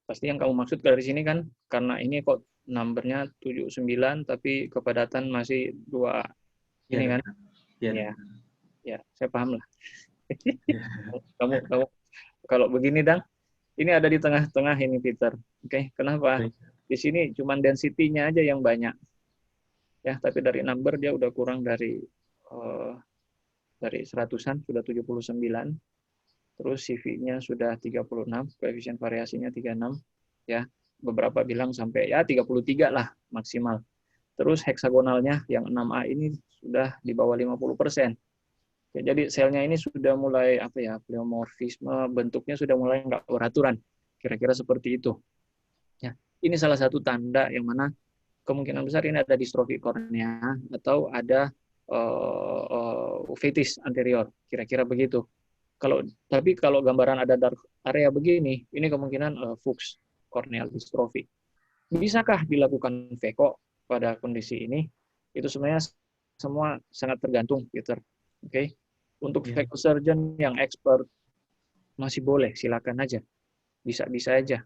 Pasti yang kamu maksud dari sini kan, karena ini kok numbernya 79 tapi kepadatan masih 2 ini Ya, kan? ya, Ya, ya, saya paham lah. ya. Kamu kalau begini, Dang, ini ada di tengah-tengah ini, Peter. Oke, kenapa? Baik. Di sini cuma density-nya aja yang banyak. Ya, tapi dari number dia udah kurang dari 100-an, sudah 79. Terus CV-nya sudah 36, koefisien variasinya 36. Ya, beberapa bilang sampai ya 33 lah maksimal. Terus heksagonalnya yang 6A ini sudah di bawah 50%. Ya, jadi selnya ini sudah mulai apa ya, pleomorfisme, bentuknya sudah mulai nggak beraturan. Kira-kira seperti itu. Ya, ini salah satu tanda yang mana kemungkinan besar ini ada distrofi kornea atau ada uveitis anterior, kira-kira begitu. Tapi kalau gambaran ada dark area begini, ini kemungkinan Fuchs corneal dystrophy. Bisakah dilakukan VECO pada kondisi ini? Itu sebenarnya semua sangat tergantung, Peter. Oke, untuk Ya. VECO surgeon yang expert masih boleh, silakan aja, bisa aja.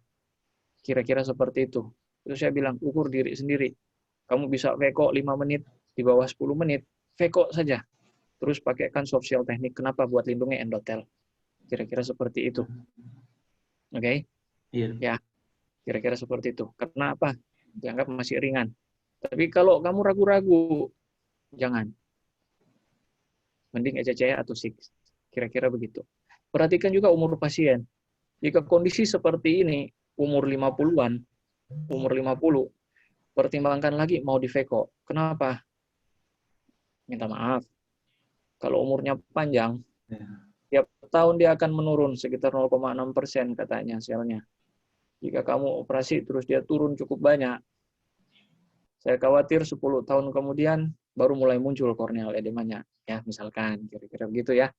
Kira-kira seperti itu. Itu saya bilang ukur diri sendiri. Kamu bisa VECO 5 menit, di bawah 10 menit, VECO saja. Terus pakaikan soft shell teknik. Kenapa? Buat lindungi endotel. Kira-kira seperti itu. Oke? Iya. Ya, kira-kira seperti itu. Karena apa? Dianggap masih ringan. Tapi kalau kamu ragu-ragu, jangan. Mending ECCE atau SIG. Kira-kira begitu. Perhatikan juga umur pasien. Jika kondisi seperti ini, umur 50-an, umur 50, pertimbangkan lagi mau di VECO. Kenapa? Minta maaf. Kalau umurnya panjang, tiap tahun dia akan menurun sekitar 0,6% katanya selnya. Jika kamu operasi terus dia turun cukup banyak, saya khawatir 10 tahun kemudian baru mulai muncul korneal edemanya. Ya, misalkan kira-kira begitu ya.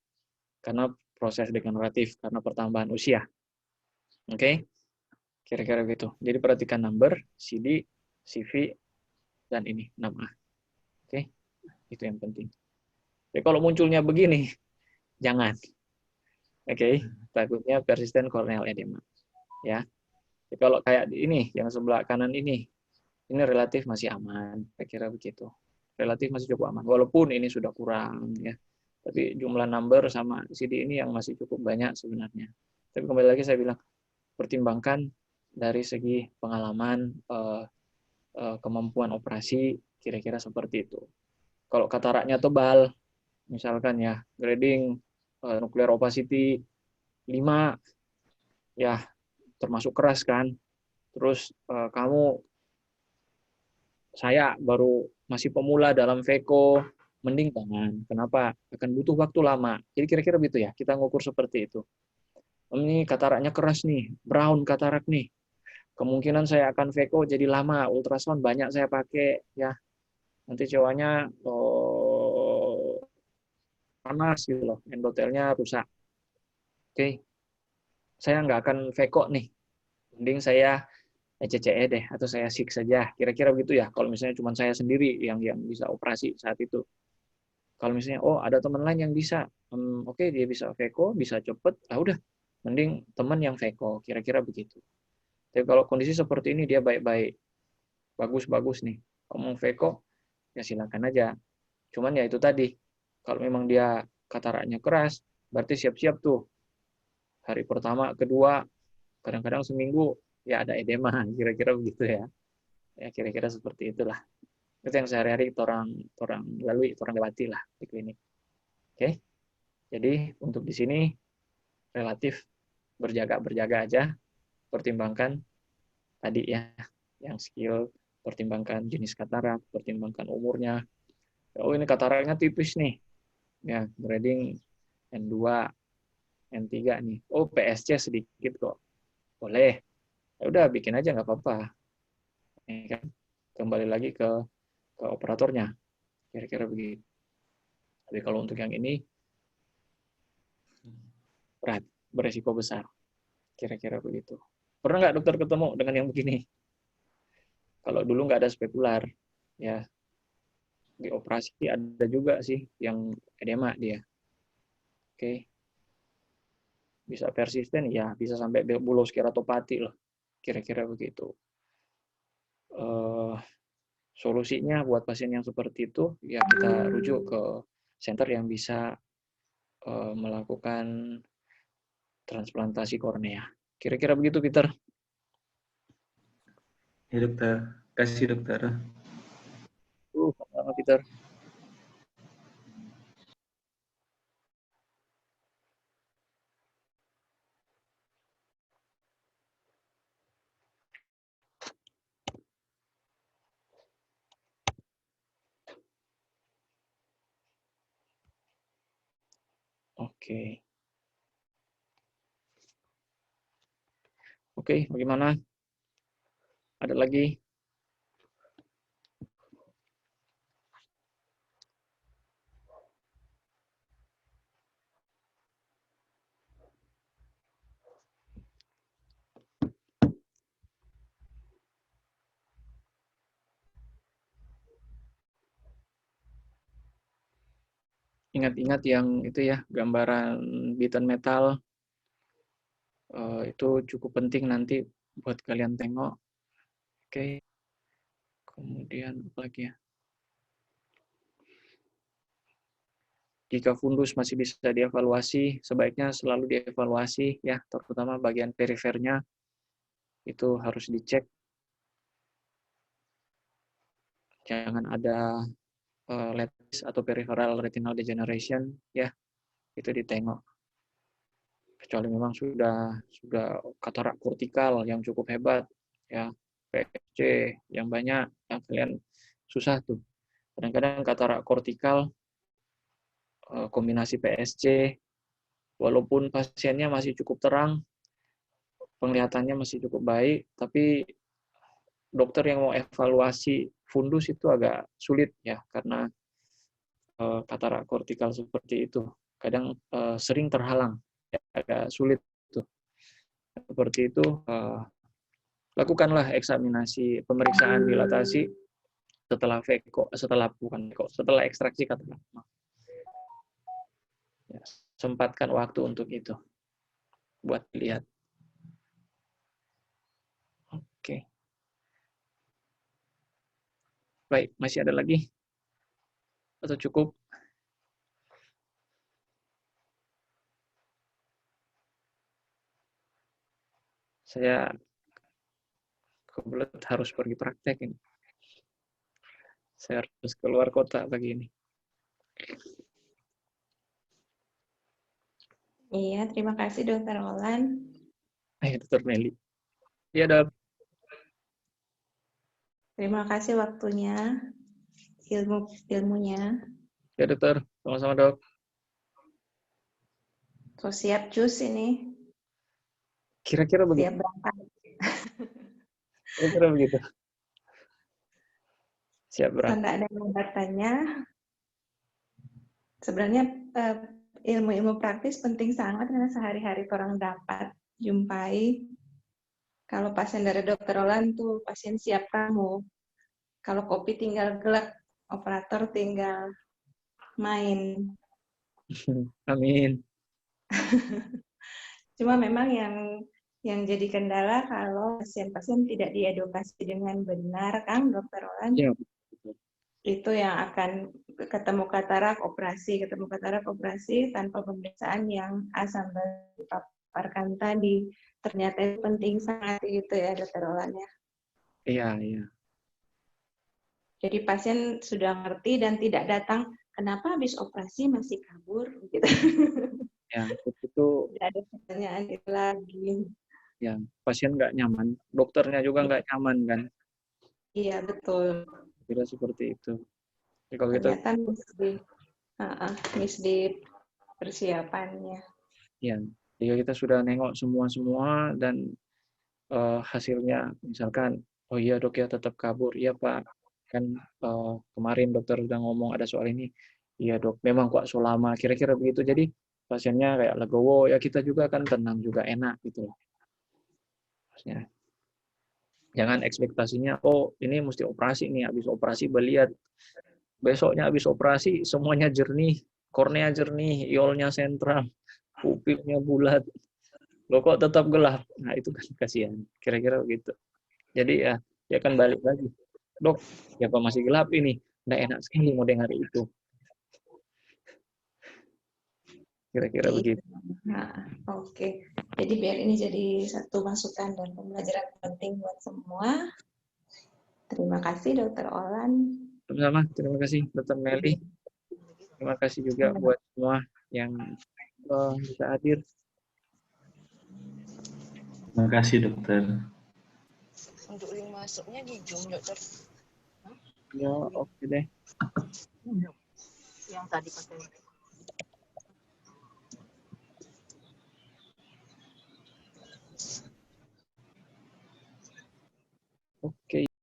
Karena proses degeneratif, karena pertambahan usia. Oke? Kira-kira begitu. Jadi perhatikan number, CD, CV, dan ini 6A. Oke? Itu yang penting. Jadi kalau munculnya begini, jangan. Oke? Takutnya persisten corneal edema. Ya. Jadi kalau kayak ini, yang sebelah kanan ini relatif masih aman. Saya kira begitu. Relatif masih cukup aman. Walaupun ini sudah kurang, ya. Tapi jumlah number sama CD ini yang masih cukup banyak sebenarnya. Tapi kembali lagi saya bilang, pertimbangkan dari segi pengalaman, kemampuan operasi, kira-kira seperti itu. Kalau kataraknya tebal, misalkan ya, grading nuclear opacity 5, ya termasuk keras kan. Terus saya baru masih pemula dalam VECO, mending jangan. Kenapa? Akan butuh waktu lama. Jadi kira-kira begitu ya, kita ngukur seperti itu. Ini kataraknya keras nih, brown katarak nih. Kemungkinan saya akan VECO jadi lama, ultrasound banyak saya pakai ya. Nanti cowoknya panas gitu loh, endotelnya rusak. Oke. Saya nggak akan VECO nih. Mending saya ECCE deh atau saya SIG saja. Kira-kira begitu ya. Kalau misalnya cuma saya sendiri yang bisa operasi saat itu. Kalau misalnya ada teman lain yang bisa, oke, dia bisa VECO, bisa cepet, udah, mending teman yang VECO, kira-kira begitu. Tapi kalau kondisi seperti ini dia baik-baik, bagus-bagus nih, ngomong VECO, ya silakan aja. Cuman ya itu tadi, kalau memang dia kataraknya keras, berarti siap-siap tuh. Hari pertama, kedua, kadang-kadang seminggu, ya ada edema, kira-kira begitu ya. Ya kira-kira seperti itulah. Itu yang sehari-hari orang lalui, orang lewati lah di klinik. Oke. Jadi untuk di sini relatif berjaga aja, pertimbangkan tadi ya, yang skill, pertimbangkan jenis katarak, pertimbangkan umurnya. Oh ini kataraknya tipis nih, ya grading N2, N3 nih. Oh PSC sedikit kok, boleh. Ya udah bikin aja nggak apa-apa. Ya kan? Kembali lagi ke operatornya, kira-kira begitu. Tapi kalau untuk yang ini berat, beresiko besar. Kira-kira begitu. Pernah nggak dokter ketemu dengan yang begini? Kalau dulu nggak ada spekular, ya di operasi ada juga sih yang edema dia. Oke. Bisa persisten, ya bisa sampai buloss keratopati loh. Kira-kira begitu. solusinya buat pasien yang seperti itu, ya kita rujuk ke center yang bisa melakukan transplantasi kornea. Kira-kira begitu, Peter. Ya dokter, kasih dokter. Sama Peter. Oke. Oke, bagaimana? Ada lagi? Ingat-ingat yang itu ya, gambaran beaten metal itu cukup penting nanti buat kalian tengok. Oke. Kemudian apa lagi ya? Jika fundus masih bisa dievaluasi, sebaiknya selalu dievaluasi ya, terutama bagian perifernya itu harus dicek. Jangan ada lattice atau peripheral retinal degeneration ya, itu ditengok. Kecuali memang sudah katarak kortikal yang cukup hebat ya, PSC yang banyak, yang kalian susah tuh. Kadang-kadang katarak kortikal kombinasi PSC, walaupun pasiennya masih cukup terang, penglihatannya masih cukup baik, tapi dokter yang mau evaluasi fundus itu agak sulit ya, karena katarak kortikal seperti itu kadang sering terhalang, ya, agak sulit tuh. Seperti itu, lakukanlah eksaminasi pemeriksaan dilatasi setelah ekstraksi katarak. Ya, sempatkan waktu untuk itu buat lihat. Oke. Baik, masih ada lagi? Atau cukup? Saya kebetulan harus pergi praktek ini. Saya harus keluar kota pagi ini. Iya, terima kasih Dokter Olan. Dokter Meli. Iya, Dok. Terima kasih waktunya, ilmunya. Ya, Dokter. Sama-sama, Dok. So, siap cus ini. Kira-kira begitu. Siap berangkat. Kira-kira begitu. Siap berangkat. Tanda ada yang bertanya. Sebenarnya ilmu-ilmu praktis penting sangat karena sehari-hari orang dapat jumpai. Kalau pasien dari Dokter Olan tuh pasien siap kamu. Kalau kopi tinggal gelap, operator tinggal main. Amin. Cuma memang yang jadi kendala kalau pasien-pasien tidak diedukasi dengan benar, Kang Dokter Olan. Ya. Itu yang akan ketemu katarak operasi tanpa pemeriksaan yang asam dipaparkan tadi. Ternyata itu penting sangat gitu ya, Dokter Olan ya. Iya, iya. Jadi pasien sudah ngerti dan tidak datang, kenapa habis operasi masih kabur? Gitu. Ya, itu Tidak ada pertanyaan itu lagi. ya, pasien nggak nyaman, dokternya juga nggak nyaman kan? Iya, betul. Kira seperti itu. Jadi kalau ternyata miss di persiapannya. Ya, jika kita sudah nengok semua dan hasilnya misalkan, oh iya dok ya tetap kabur, iya Pak, kan kemarin dokter udah ngomong ada soal ini, iya dok, memang kok so lama, kira-kira begitu. Jadi pasiennya kayak legowo, ya kita juga kan tenang juga, enak gitu loh. Maksudnya, jangan ekspektasinya, oh ini mesti operasi nih, habis operasi beliat, besoknya habis operasi semuanya jernih, kornea jernih, iolnya sentral, pupilnya bulat, lo kok tetap gelap. Nah itu kan kasihan, kira-kira begitu. Jadi ya dia akan balik lagi. Dok, ya Pak masih gelap ini. Nggak enak sekali mau dengar itu. Kira-kira begitu. Nah, oke. Jadi biar ini jadi satu masukan dan pembelajaran penting buat semua. Terima kasih Dokter Olan. Sama-sama, terima kasih Dr. Meli. Terima kasih juga buat semua yang bisa hadir. Terima kasih dokter. Untuk link masuknya di Zoom, dokter. Ya, oke deh. Yang tadi pakai